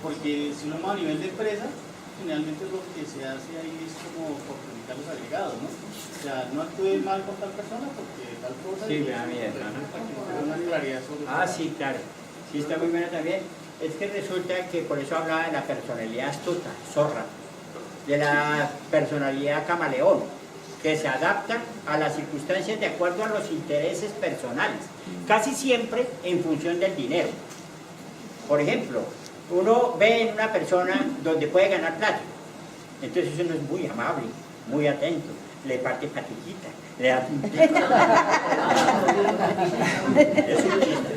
porque si uno va a nivel de empresa, generalmente lo que se hace ahí es como fortificar los agregados, ¿no? O sea, no actúe mal con tal persona porque tal cosa. Sí, me da miedo. Una claridad sobre Sí, claro. Sí, está muy buena también. Es que resulta que por eso hablaba de la personalidad astuta, zorra, de la personalidad camaleón, que se adapta a las circunstancias de acuerdo a los intereses personales, casi siempre en función del dinero. Por ejemplo, uno ve en una persona donde puede ganar plata, entonces uno es muy amable, muy atento, le parte patillita, le da un pico. Es un chiste.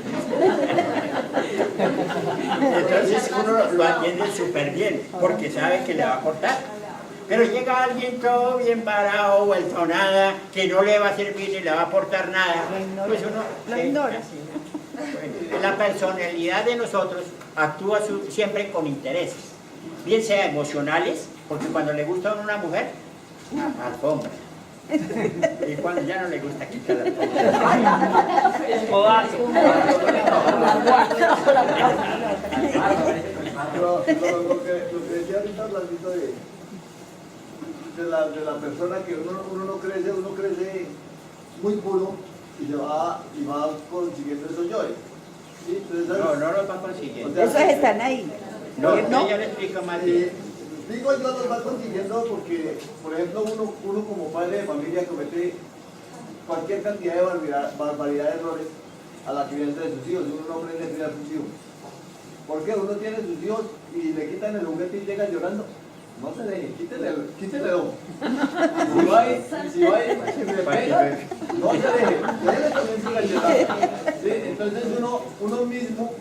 Entonces uno lo atiende súper bien, porque sabe que le va a aportar. Pero llega alguien todo bien parado, vuelto nada, que no le va a servir ni le va a aportar nada, pues uno Lo ignora. Bueno, la personalidad de nosotros actúa siempre con intereses, bien sea emocionales, porque cuando le gusta a una mujer, alfombra. Y cuando ya no le gusta, quita la alfombra. Lo que decía ahorita Blandito de la persona que uno no crece, uno crece muy puro y va consiguiendo esos yoes. ¿Sí? Entonces, No los va consiguiendo. O sea, Esos están ahí. No, ¿No? ella le explica más bien. Digo, no los va consiguiendo porque, por ejemplo, uno como padre de familia comete cualquier cantidad de barbaridad de errores a la crianza de sus hijos. Uno no aprende a criar a sus hijos. ¿Por qué? Uno tiene sus hijos y le quitan el juguete y llegan llorando. No se deje, quítele don. Si va y me pega, no se deje, déjele también su galletada. ¿Sí? Entonces uno mismo,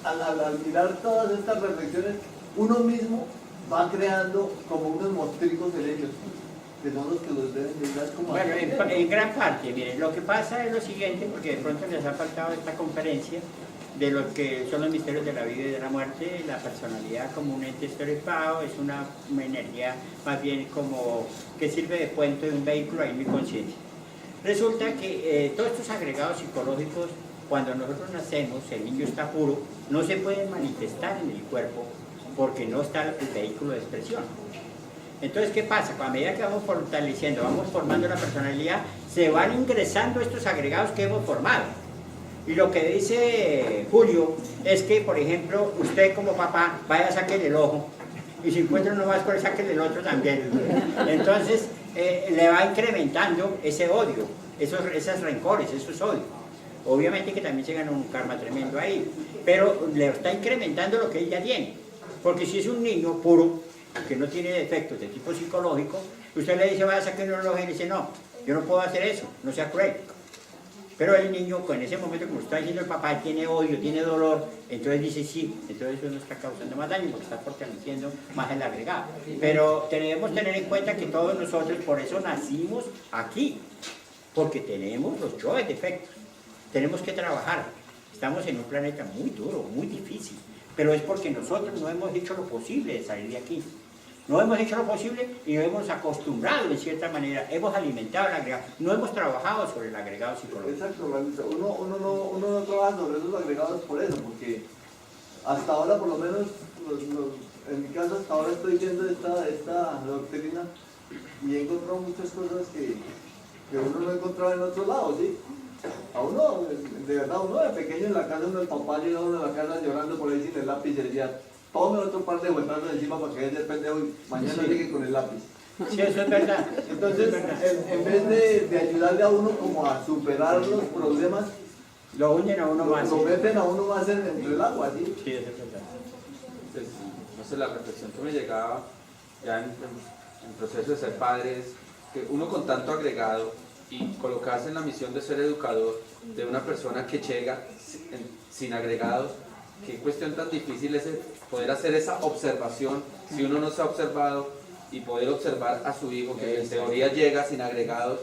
al mirar todas estas reflexiones, uno mismo va creando como unos mostricos en ellos, que son los que los deben de dar como... Bueno, en gran parte, miren, lo que pasa es lo siguiente, porque de pronto les ha faltado esta conferencia de lo que son los misterios de la vida y de la muerte. La personalidad como un ente estereotipado es una energía más bien como que sirve de puente de un vehículo ahí en mi conciencia. Resulta que todos estos agregados psicológicos, cuando nosotros nacemos, el niño está puro, no se pueden manifestar en el cuerpo porque no está el vehículo de expresión. Entonces, ¿qué pasa? A medida que vamos fortaleciendo, vamos formando la personalidad, se van ingresando estos agregados que hemos formado. Y lo que dice Julio es que, por ejemplo, usted como papá vaya a sacarle el ojo y si encuentra uno más, pues sáquele el otro también. Entonces, le va incrementando ese odio, esos rencores, esos odios. Obviamente que también se gana un karma tremendo ahí, pero le está incrementando lo que él ya tiene. Porque si es un niño puro, que no tiene defectos de tipo psicológico, usted le dice, vaya a sacarle un ojo y le dice, no, yo no puedo hacer eso, no sea cruel. Pero el niño, pues en ese momento, como está diciendo el papá, tiene odio, tiene dolor, entonces dice sí, entonces eso no está causando más daño porque está fortaleciendo más el agregado. Pero debemos tener en cuenta que todos nosotros, por eso nacimos aquí, porque tenemos los yoes defectos, tenemos que trabajar. Estamos en un planeta muy duro, muy difícil, pero es porque nosotros no hemos hecho lo posible de salir de aquí. No hemos hecho lo posible y nos hemos acostumbrado de cierta manera, hemos alimentado el agregado, no hemos trabajado sobre el agregado psicológico. Exacto, uno no trabaja sobre esos agregados por eso, porque hasta ahora por lo menos, en mi caso hasta ahora estoy viendo esta doctrina y he encontrado muchas cosas que uno no encontraba en otros lados, ¿sí? A uno, de verdad, uno de pequeño en la casa, el papá llega a uno a la casa llorando por ahí sin el lápiz y le decía, tome otro par de vueltas encima para que ese pendejo y mañana llegue con el lápiz. Sí, eso es verdad. Entonces, en vez de ayudarle a uno como a superar los problemas, lo hunden a uno más. Lo meten a uno más entre el agua, ¿sí? Sí, eso es verdad. Pues, no sé, la reflexión que me llegaba ya en proceso de ser padre es que uno con tanto agregado y colocarse en la misión de ser educador de una persona que llega sin agregados, qué cuestión tan difícil es poder hacer esa observación si uno no se ha observado y poder observar a su hijo que en teoría llega sin agregados,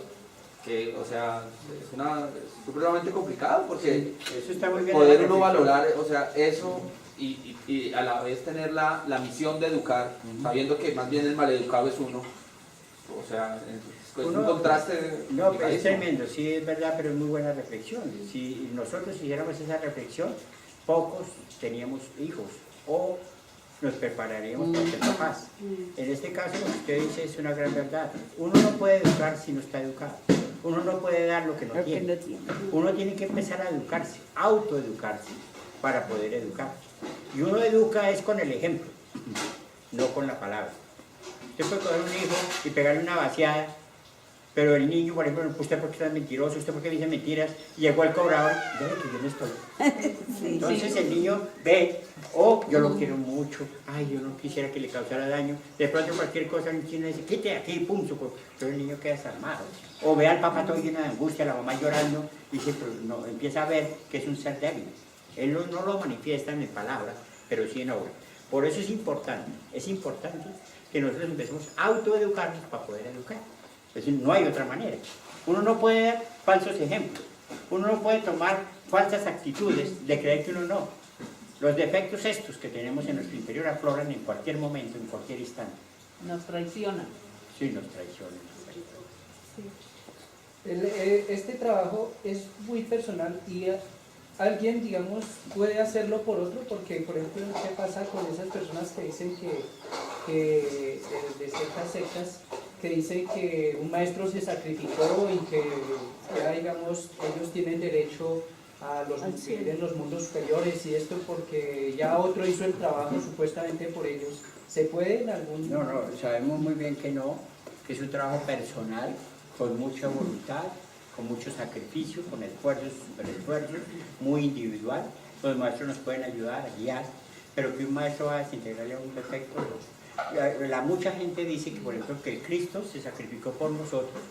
que o sea es supremamente complicado porque eso está muy bien, poder uno valorar, o sea, eso y a la vez tener la misión de educar, sabiendo que más bien el maleducado es uno, o sea, es un contraste. No, es tremendo, sí es verdad, pero es muy buena reflexión. Si nosotros hiciéramos esa reflexión, pocos teníamos hijos o nos prepararíamos para ser papás. En este caso, lo que usted dice es una gran verdad. Uno no puede educar si no está educado. Uno no puede dar lo que no Lo que tiene. no tiene. Uno tiene que empezar a educarse, autoeducarse, para poder educar. Y uno educa es con el ejemplo, no con la palabra. Usted puede coger un hijo y pegarle una vaciada, pero el niño, por ejemplo, usted porque es mentiroso, usted porque dice mentiras, y llegó el cobrador, déjame que yo no estoy. Entonces el niño ve, oh, yo lo quiero mucho, ay, yo no quisiera que le causara daño. De pronto cualquier cosa el niño dice, quite aquí, pum, pero el niño queda desarmado. O ve al papá todo lleno de angustia, la mamá llorando, y dice, pero no, empieza a ver que es un ser débil. Él no lo manifiesta en palabras, pero sí en obra. Por eso es importante que nosotros empecemos a autoeducarnos para poder educar. Es decir, no hay otra manera. Uno no puede dar falsos ejemplos, uno no puede tomar falsas actitudes de creer que uno no. Los defectos estos que tenemos en nuestro interior afloran en cualquier momento, en cualquier instante. Nos traicionan. Sí, nos traicionan. Este trabajo es muy personal y alguien, digamos, puede hacerlo por otro, porque, por ejemplo, ¿qué pasa con esas personas que dicen que de ciertas sectas, que dicen que un maestro se sacrificó y que ya, digamos, ellos tienen derecho a vivir en los mundos superiores y esto porque ya otro hizo el trabajo supuestamente por ellos? ¿Se puede en algún...? No, sabemos muy bien que no, que es un trabajo personal, con mucha voluntad, con mucho sacrificio, con esfuerzos, muy individual. Los maestros nos pueden ayudar a guiar, pero que un maestro va a desintegrarle a un defecto. Mucha gente dice que, por ejemplo, que el Cristo se sacrificó por nosotros,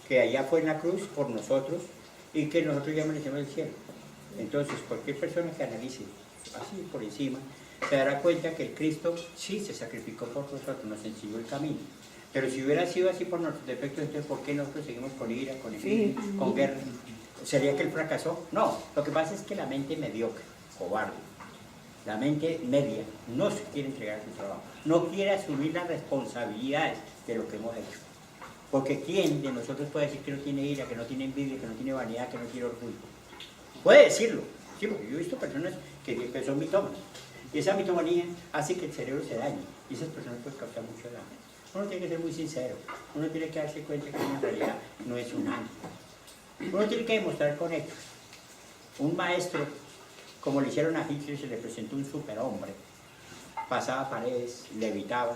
que allá fue en la cruz por nosotros y que nosotros ya merecemos el cielo. Entonces, cualquier persona que analice así por encima, se dará cuenta que el Cristo sí se sacrificó por nosotros, nos enseñó el camino. Pero si hubiera sido así por nuestros defectos, entonces ¿por qué nosotros seguimos con ira, con envidia, con guerra? ¿Sería que él fracasó? No, lo que pasa es que la mente mediocre, cobarde, la mente media, no se quiere entregar a su trabajo, no quiere asumir las responsabilidades de lo que hemos hecho. Porque ¿quién de nosotros puede decir que no tiene ira, que no tiene envidia, que no tiene vanidad, que no tiene orgullo? Puede decirlo, sí, porque yo he visto personas que son mitómanas, y esa mitomanía hace que el cerebro se dañe, y esas personas pueden causar mucho daño. Uno tiene que ser muy sincero, uno tiene que darse cuenta que en realidad no es un ángel. Uno tiene que demostrar con hechos. Un maestro, como le hicieron a Hitler, se le presentó un superhombre, pasaba paredes, levitaba,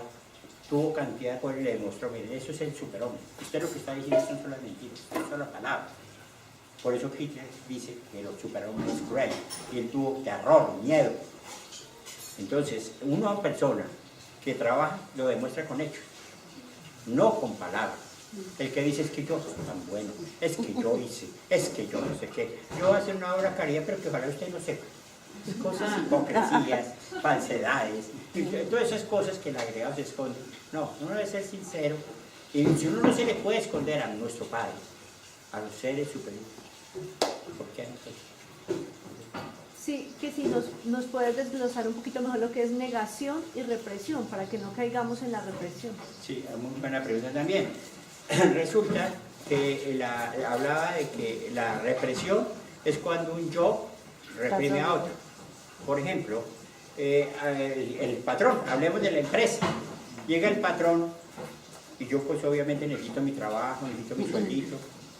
tuvo cantidad de poder y le demostró, miren, eso es el superhombre. Usted lo que está diciendo son solo mentiras, son solo palabras. Por eso Hitler dice que el superhombre es cruel, y él tuvo terror, miedo. Entonces, una persona que trabaja lo demuestra con hechos, no con palabras. El que dice es que yo soy tan bueno, es que yo hice, es que yo no sé qué. Yo voy a hacer una obra caridad, pero que ojalá usted no sepa. Cosas, hipocresías, falsedades, y todas esas cosas que el agregado se esconde. No, uno debe ser sincero. Y si uno no se le puede esconder a nuestro Padre, a los seres superiores, ¿por qué a nosotros? Sí, que si nos puedes desglosar un poquito mejor lo que es negación y represión, para que no caigamos en la represión. Sí, muy buena pregunta también. Resulta que hablaba de que la represión es cuando un yo reprime a otro. Por ejemplo, el patrón, hablemos de la empresa. Llega el patrón y yo pues obviamente necesito mi trabajo, necesito mi sueldito,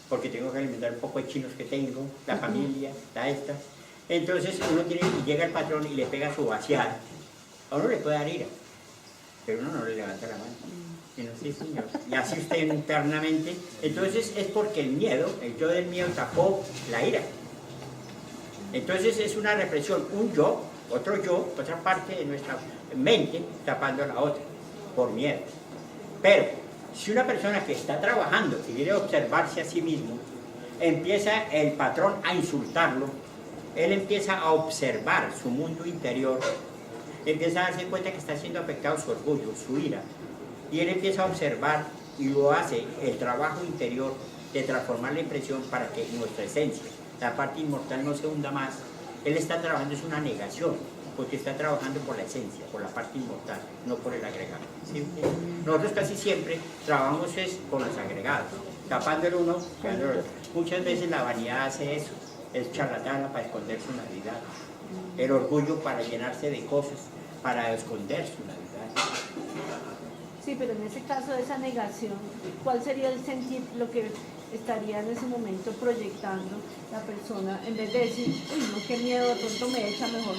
porque tengo que alimentar un poco de chinos que tengo, la familia, esta. Entonces llega el patrón y le pega su vaciada. A uno le puede dar ira, pero uno no le levanta la mano. Y no, sí, señor. Y así usted internamente. Entonces es porque el miedo, el yo del miedo tapó la ira. Entonces es una represión, un yo, otro yo, otra parte de nuestra mente tapando a la otra, por miedo. Pero si una persona que está trabajando, que quiere observarse a sí mismo, empieza el patrón a insultarlo, él empieza a observar su mundo interior, empieza a darse cuenta que está siendo afectado su orgullo, su ira, y él empieza a observar y lo hace el trabajo interior de transformar la impresión para que nuestra esencia, la parte inmortal, no se hunda más. Él está trabajando, es una negación, porque está trabajando por la esencia, por la parte inmortal, no por el agregado. ¿Sí? Nosotros casi siempre trabajamos con los agregados, tapando el uno, quedando el otro. Muchas veces la vanidad hace eso, es charlatana para esconder su navidad, el orgullo para llenarse de cosas, para esconder su navidad. Sí, pero en ese caso de esa negación, ¿cuál sería el sentir, lo que estaría en ese momento proyectando la persona, en vez de decir, uy, no, qué miedo, de pronto me echa, mejor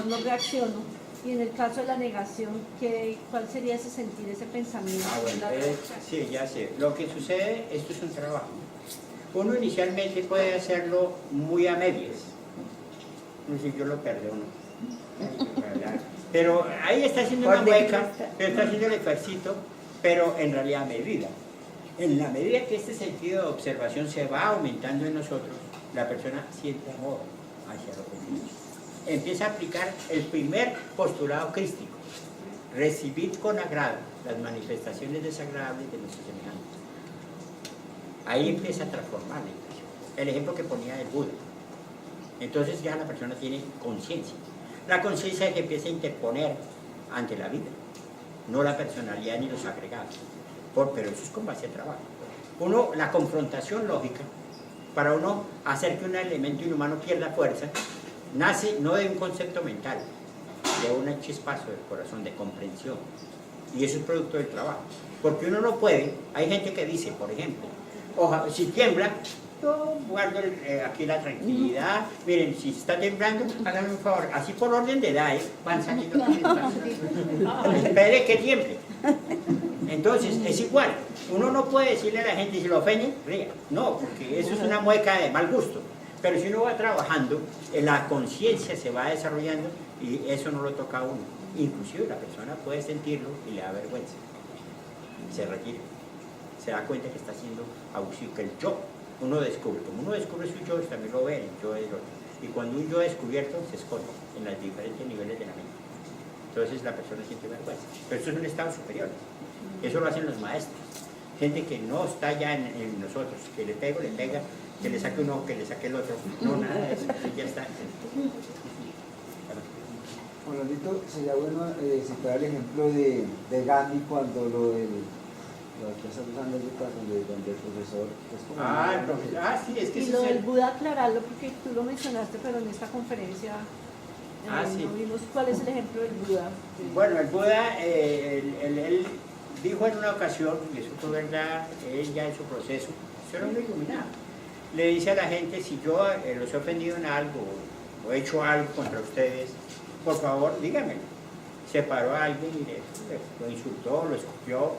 no reacciono? Y en el caso de la negación, ¿cuál sería ese sentir, ese pensamiento? Bueno, sí, ya sé. Lo que sucede, esto es un trabajo. Uno inicialmente puede hacerlo muy a medias. No sé, yo lo perdono. Pero ahí está haciendo una mueca, pero está haciendo el ejercicio, pero en realidad a medida. En la medida que este sentido de observación se va aumentando en nosotros, la persona siente amor hacia lo que empieza a aplicar el primer postulado crístico: recibid con agrado las manifestaciones desagradables de nuestros semejantes. Ahí empieza a transformar la impresión. El ejemplo que ponía el Buda. Entonces ya la persona tiene conciencia. La conciencia es que empieza a interponer ante la vida, no la personalidad ni los agregados. Pero eso es con base a trabajo. La confrontación lógica, para uno hacer que un elemento inhumano pierda fuerza, nace no de un concepto mental, de un chispazo del corazón, de comprensión. Y eso es producto del trabajo. Porque uno no puede, hay gente que dice, por ejemplo, si tiembla, yo guardo aquí la tranquilidad, miren, si está temblando, háganme un favor, así por orden de edad, van saliendo espere que tiemble. Entonces, es igual, uno no puede decirle a la gente, si lo ofende, ría, no, porque eso es una mueca de mal gusto. Pero si uno va trabajando, la conciencia se va desarrollando y eso no lo toca a uno. Inclusive la persona puede sentirlo y le da vergüenza, se retira, se da cuenta que está siendo abusivo, que el yo, uno descubre, como uno descubre su yo, también lo ve el yo del otro. Y cuando un yo es descubierto, se esconde en los diferentes niveles de la mente. Entonces la persona siente vergüenza. Pero eso es un estado superior. Eso lo hacen los maestros. Gente que no está ya en nosotros, que le pega, que le saque uno, que le saque el otro. No, nada de eso, ya está. Bueno, Lito, sería bueno citar el ejemplo de Gandhi cuando lo que está usando donde el profesor es como El profesor, sí, es que y lo del Buda, aclararlo, porque tú lo mencionaste, pero en esta conferencia sí. no vimos cuál es el ejemplo del Buda. Bueno, el Buda, él dijo en una ocasión, y eso fue verdad, él ya en su proceso, eso era muy iluminado. Le dice a la gente, si yo los he ofendido en algo, o he hecho algo contra ustedes, por favor, díganmelo. Se paró a alguien y lo insultó, lo escupió.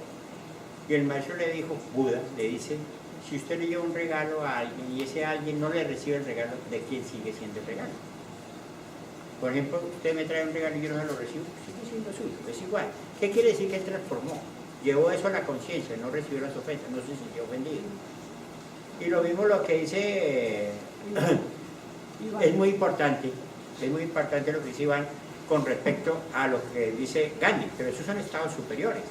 Y el maestro le dijo, Buda, le dice, si usted le lleva un regalo a alguien y ese alguien no le recibe el regalo, ¿de quién sigue siendo el regalo? Por ejemplo, usted me trae un regalo y yo no se lo recibo, sigue siendo suyo, es igual. ¿Qué quiere decir que él transformó? Llevó eso a la conciencia, no recibió las ofensas, no se sintió ofendido. Y lo mismo lo que dice, es muy importante lo que dice Iván con respecto a lo que dice Gandhi, pero esos son estados superiores.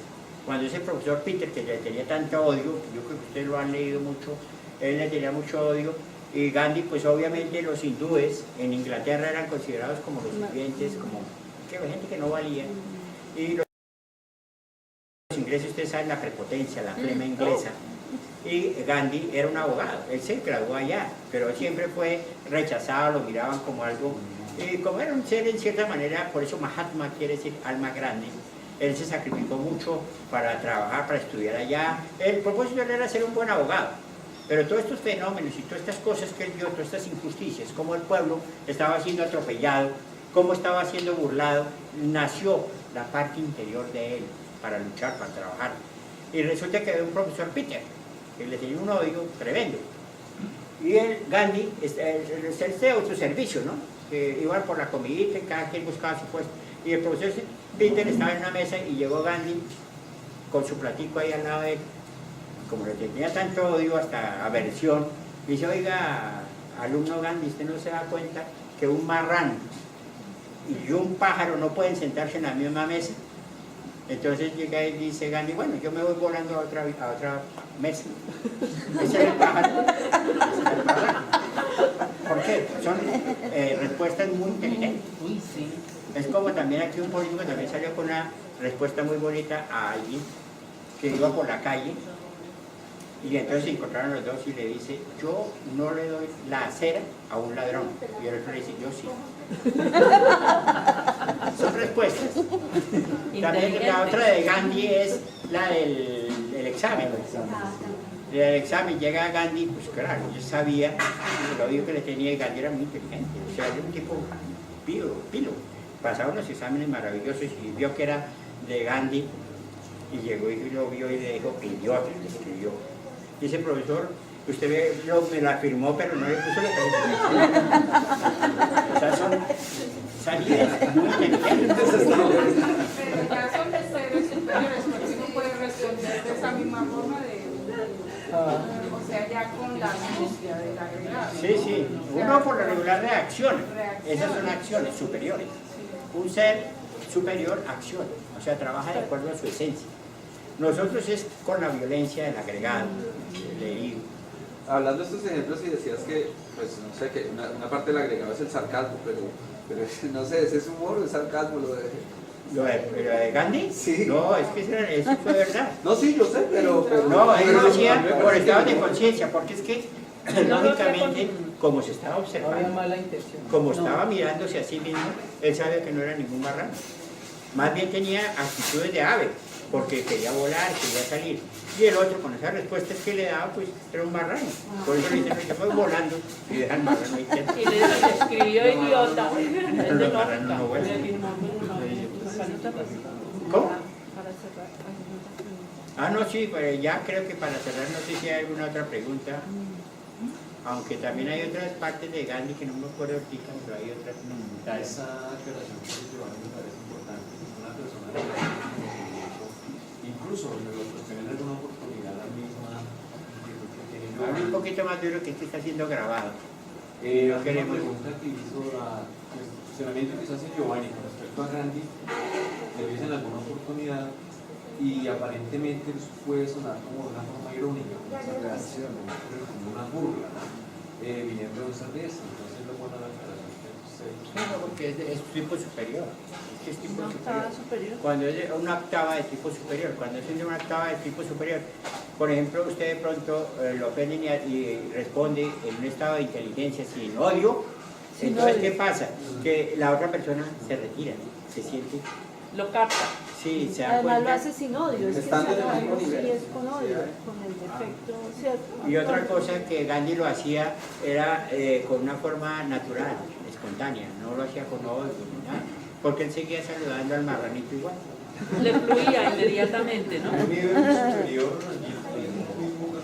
Cuando ese profesor Peter, que le tenía tanto odio, yo creo que ustedes lo han leído mucho, él le tenía mucho odio, y Gandhi, pues obviamente los hindúes en Inglaterra eran considerados como los sirvientes, como gente que no valía, y los ingleses, ustedes saben la prepotencia, la flema inglesa, y Gandhi era un abogado, él se graduó allá, pero siempre fue rechazado, lo miraban como algo, y como era un ser en cierta manera, por eso Mahatma quiere decir alma grande. Él se sacrificó mucho para trabajar, para estudiar allá. El propósito era ser un buen abogado. Pero todos estos fenómenos y todas estas cosas que él vio, todas estas injusticias, cómo el pueblo estaba siendo atropellado, cómo estaba siendo burlado, nació la parte interior de él para luchar, para trabajar. Y resulta que había un profesor Peter, que le tenía un odio tremendo. Y él, Gandhi, este autoservicio, ¿no? Que iban por la comidita y cada quien buscaba su puesto. Y el profesor Peter estaba en una mesa y llegó Gandhi con su platico ahí al lado de él. Como le tenía tanto odio, hasta aversión, dice, oiga, alumno Gandhi, ¿usted no se da cuenta que un marrano y un pájaro no pueden sentarse en la misma mesa? Entonces llega y dice Gandhi, bueno, yo me voy volando a otra mesa. Ese es el pájaro, ese es el marrano. ¿Por qué? Son respuestas muy inteligentes. Es como también aquí un político también salió con una respuesta muy bonita a alguien que iba por la calle y entonces se encontraron los dos y le dice, yo no le doy la acera a un ladrón. Y el otro le dice, yo sí. son respuestas. También la otra de Gandhi es la del examen. El examen llega a Gandhi, pues claro, yo sabía, lo único que le tenía de Gandhi era muy inteligente, o sea, era un tipo pilo. Pasaba unos exámenes maravillosos y vio que era de Gandhi y llegó y lo vio y le dijo, idiota, le escribió. Dice, profesor, usted me la firmó, pero no le puso la calificación. O sea, son salidas muy inteligentes. Pero ya son terceros superiores, porque uno puede responder de esa misma forma o sea, ya con la angustia del agregado. Sí, uno por lo regular reacciona. Esas son acciones superiores. Un ser superior acciona, o sea, trabaja de acuerdo a su esencia. Nosotros es con la violencia del agregado, leído. Hablando de estos ejemplos y decías que, pues no sé, que una parte del agregado es el sarcasmo, pero no sé, ¿ese es humor o es sarcasmo lo de Gandhi? Sí. No, es que eso fue verdad. No, sí, yo sé, pero no, él lo hacía pero por estado de conciencia, porque es que, lógicamente, como se estaba No había observando, mala intención. como estaba mirándose a sí mismo, él sabe que no era ningún marrano. Más bien tenía actitudes de ave, porque quería volar, quería salir. Y el otro, con esas respuestas que le daba, pues era un marrano. Por eso le dicen, yo voy volando y deja el marrano ahí quieto. Y le escribió idiota. Los marranos no vuelan. ¿Cómo? Ah, no, sí, pues ya creo que para cerrar no sé si hay alguna otra pregunta. Aunque también hay otras partes de Gandhi que no me acuerdo ahorita, pero hay otras. Esa aclaración que se lleva me parece importante. Una persona que incluso los que en alguna oportunidad la misma. Habla un poquito más duro que esto está siendo grabado. Una pregunta que hizo el cuestionamiento que se hace Giovanni con respecto a Gandhi, le dice en alguna oportunidad y aparentemente puede sonar como de una forma irónica, como esa reacción, como una burla, viniendo de un ser de esto. Entonces, lo bueno de la aclaración que usted. No, porque es tipo superior. Es que es tipo superior. Cuando es una octava de tipo superior, cuando es una octava de tipo superior, por ejemplo, usted de pronto lo ofenden y responde en un estado de inteligencia sin odio. Entonces, ¿qué pasa? Que la otra persona se retira, se siente. Lo capta. Sí, se da Además cuenta. lo hace sin odio, es que Estando en el mismo sí nivel. es con odio, con el defecto, ¿cierto? Y otra cosa que Gandhi lo hacía era con una forma natural, espontánea, no lo hacía con odio ni nada, porque él seguía saludando al marranito igual. Le fluía inmediatamente, ¿no? Un nivel superior, el mismo que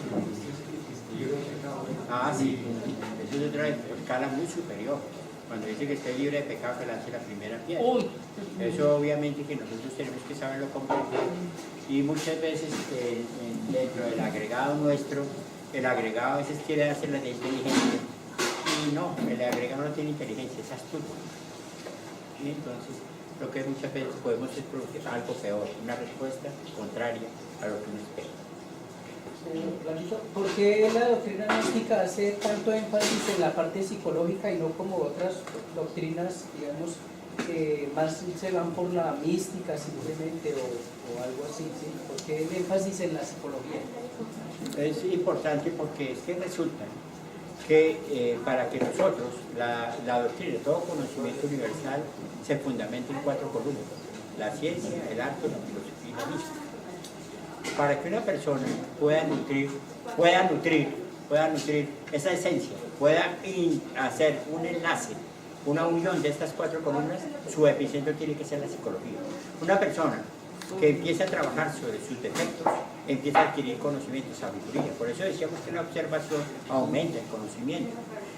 existiera el pecado. Ah, sí, eso es otra escala muy superior. Cuando dice que esté libre de pecado, que lance la primera piedra. Uy. Eso obviamente que nosotros tenemos que saberlo comprender. Y muchas veces dentro del agregado nuestro, el agregado a veces quiere hacerla de inteligencia. Y no, el agregado no tiene inteligencia, es astuto. Y entonces, lo que muchas veces podemos es producir algo peor, una respuesta contraria a lo que uno espera. ¿Por qué la doctrina gnóstica hace tanto énfasis en la parte psicológica y no como otras doctrinas, digamos, que más se van por la mística simplemente o algo así? ¿Sí? ¿Por qué el énfasis en la psicología? Es importante porque es que resulta que para que nosotros, la doctrina, todo conocimiento universal se fundamenta en 4 columnas: la ciencia, el arte, la filosofía y la mística. Para que una persona pueda nutrir esa esencia, pueda hacer un enlace, una unión de estas 4 columnas, su epicentro tiene que ser la psicología. Una persona que empieza a trabajar sobre sus defectos, empieza a adquirir conocimiento, sabiduría. Por eso decíamos que la observación aumenta el conocimiento.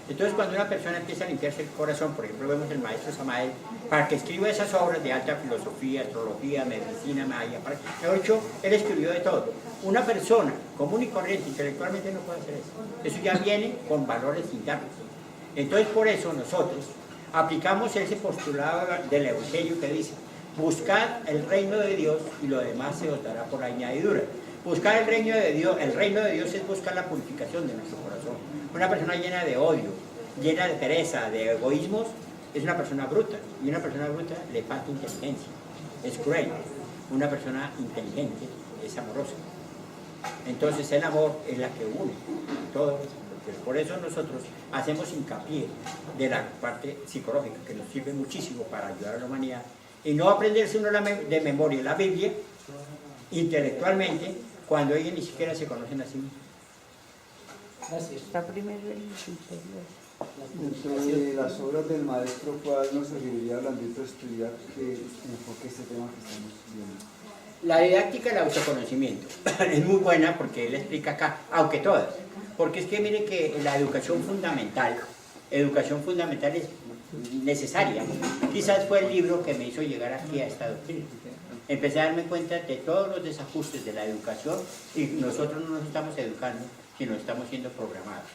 Entonces, cuando una persona empieza a limpiarse el corazón, por ejemplo, vemos el maestro Samael, para que escriba esas obras de alta filosofía, astrología, medicina, maya, de hecho, él escribió de todo. Una persona común y corriente, intelectualmente no puede hacer eso. Eso ya viene con valores internos. Entonces, por eso nosotros aplicamos ese postulado del Evangelio que dice: buscad el reino de Dios y lo demás se os dará por añadidura. Buscar el reino de Dios es buscar la purificación de nuestro corazón. Una persona llena de odio, llena de pereza, de egoísmos, es una persona bruta. Y una persona bruta le falta inteligencia, es cruel. Una persona inteligente es amorosa. Entonces el amor es la que une todo. Por eso nosotros hacemos hincapié de la parte psicológica, que nos sirve muchísimo para ayudar a la humanidad, Y no aprenderse uno de memoria la Biblia, intelectualmente, cuando ellos ni siquiera se conocen a sí mismos. Gracias. Está primero el interior. Dentro de las obras del maestro, ¿cuál nos serviría, Blandito, estudiar que enfoque este tema que estamos viendo? La didáctica del autoconocimiento es muy buena porque él explica acá, aunque todas, porque es que mire que la educación fundamental es necesaria. Quizás fue el libro que me hizo llegar aquí a esta doctrina. Empecé a darme cuenta de todos los desajustes de la educación y nosotros no nos estamos educando, sino estamos siendo programados.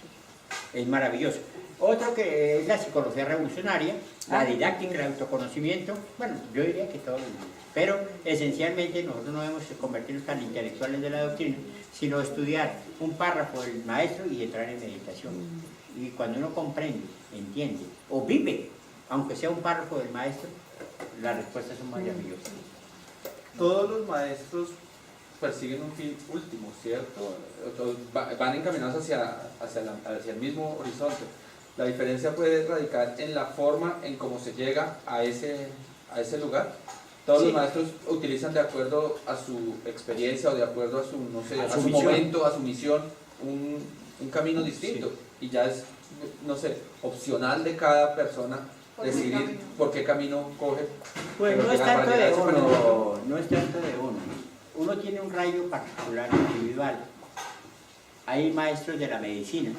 Es maravilloso. Otro que es la psicología revolucionaria, la didáctica, el autoconocimiento, bueno, yo diría que todo el mundo. Pero esencialmente nosotros no debemos convertirnos tan intelectuales de la doctrina, sino estudiar un párrafo del maestro y entrar en meditación. Y cuando uno comprende, entiende o vive, aunque sea un párrafo del maestro, las respuestas son maravillosas. Todos los maestros persiguen un fin último, ¿cierto? Todos van encaminados hacia el mismo horizonte. La diferencia puede radicar en la forma en cómo se llega a ese lugar. Todos los maestros utilizan de acuerdo a su experiencia o de acuerdo a su, no sé, a su momento, a su misión, un camino distinto. Y ya es, no sé, opcional de cada persona decidir por qué camino coge. Pues no es tanto de uno, no es tanto de uno. Uno tiene un rayo particular, individual. Hay maestros de la medicina,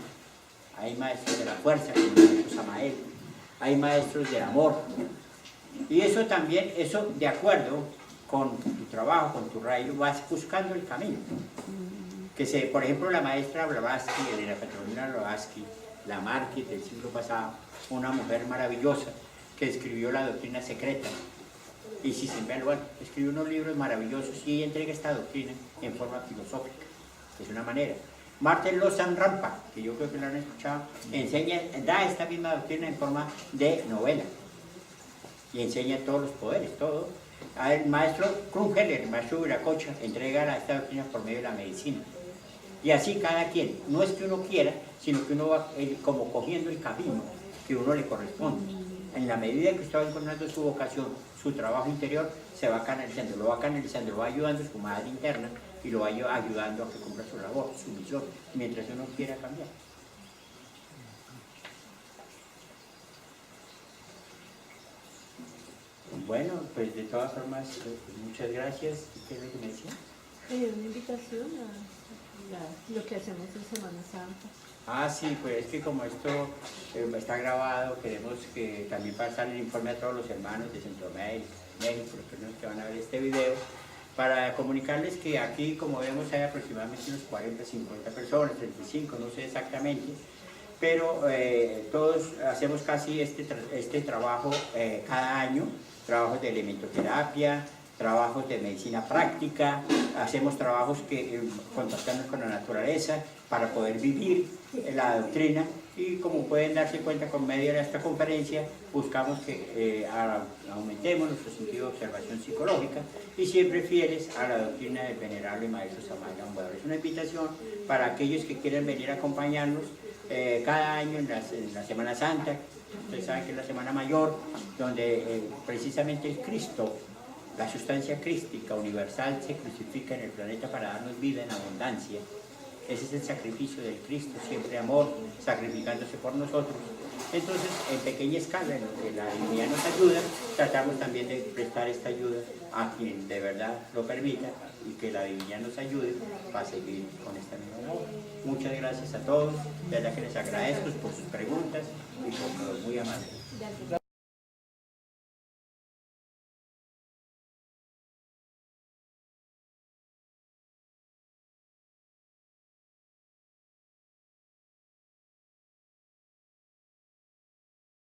hay maestros de la fuerza, como el maestro Samael, hay maestros del amor. Y eso también, eso de acuerdo con tu trabajo, con tu rayo, vas buscando el camino. Que por ejemplo, la maestra Blavatsky, Elena Petrovna Blavatsky, la mártir del siglo pasado, una mujer maravillosa que escribió la doctrina secreta. Y si se ve, bueno, escribió unos libros maravillosos y entrega esta doctrina en forma filosófica, que es una manera. Martin Lozan Rampa, que yo creo que lo han escuchado, da esta misma doctrina en forma de novela y enseña todos los poderes, todo. El maestro Krumheller, el maestro Viracocha, entrega esta doctrina por medio de la medicina. Y así cada quien, no es que uno quiera, sino que uno va como cogiendo el camino que uno le corresponde. En la medida que usted va encontrando su vocación, su trabajo interior, se va canalizando, lo va ayudando su madre interna y lo va ayudando a que cumpla su labor, su misión, mientras uno quiera cambiar. Bueno, pues de todas formas, muchas gracias. ¿Qué es lo que me decía? Una invitación a lo que hacemos en Semana Santa. Ah, sí, pues es que como esto está grabado, queremos que también pasar el informe a todos los hermanos de Centroamérica, México, los personas que van a ver este video, para comunicarles que aquí, como vemos, hay aproximadamente unos 40, 50 personas, 35, no sé exactamente, pero todos hacemos casi este trabajo cada año, trabajos de elementoterapia, trabajos de medicina práctica, hacemos trabajos que contactamos con la naturaleza para poder vivir la doctrina y como pueden darse cuenta con medio de esta conferencia buscamos que aumentemos nuestro sentido de observación psicológica y siempre fieles a la doctrina del venerable maestro Samael Aun Weor. Es una invitación para aquellos que quieren venir a acompañarnos cada año en la Semana Santa. Ustedes saben que es la Semana Mayor, donde precisamente el Cristo, la sustancia crística universal, se crucifica en el planeta para darnos vida en abundancia. Ese es el sacrificio del Cristo, siempre amor, sacrificándose por nosotros. Entonces, en pequeña escala, en lo que la divinidad nos ayuda, tratamos también de prestar esta ayuda a quien de verdad lo permita y que la divinidad nos ayude para seguir con esta misma obra. Muchas gracias a todos, de verdad que les agradezco por sus preguntas y por todo, muy amables.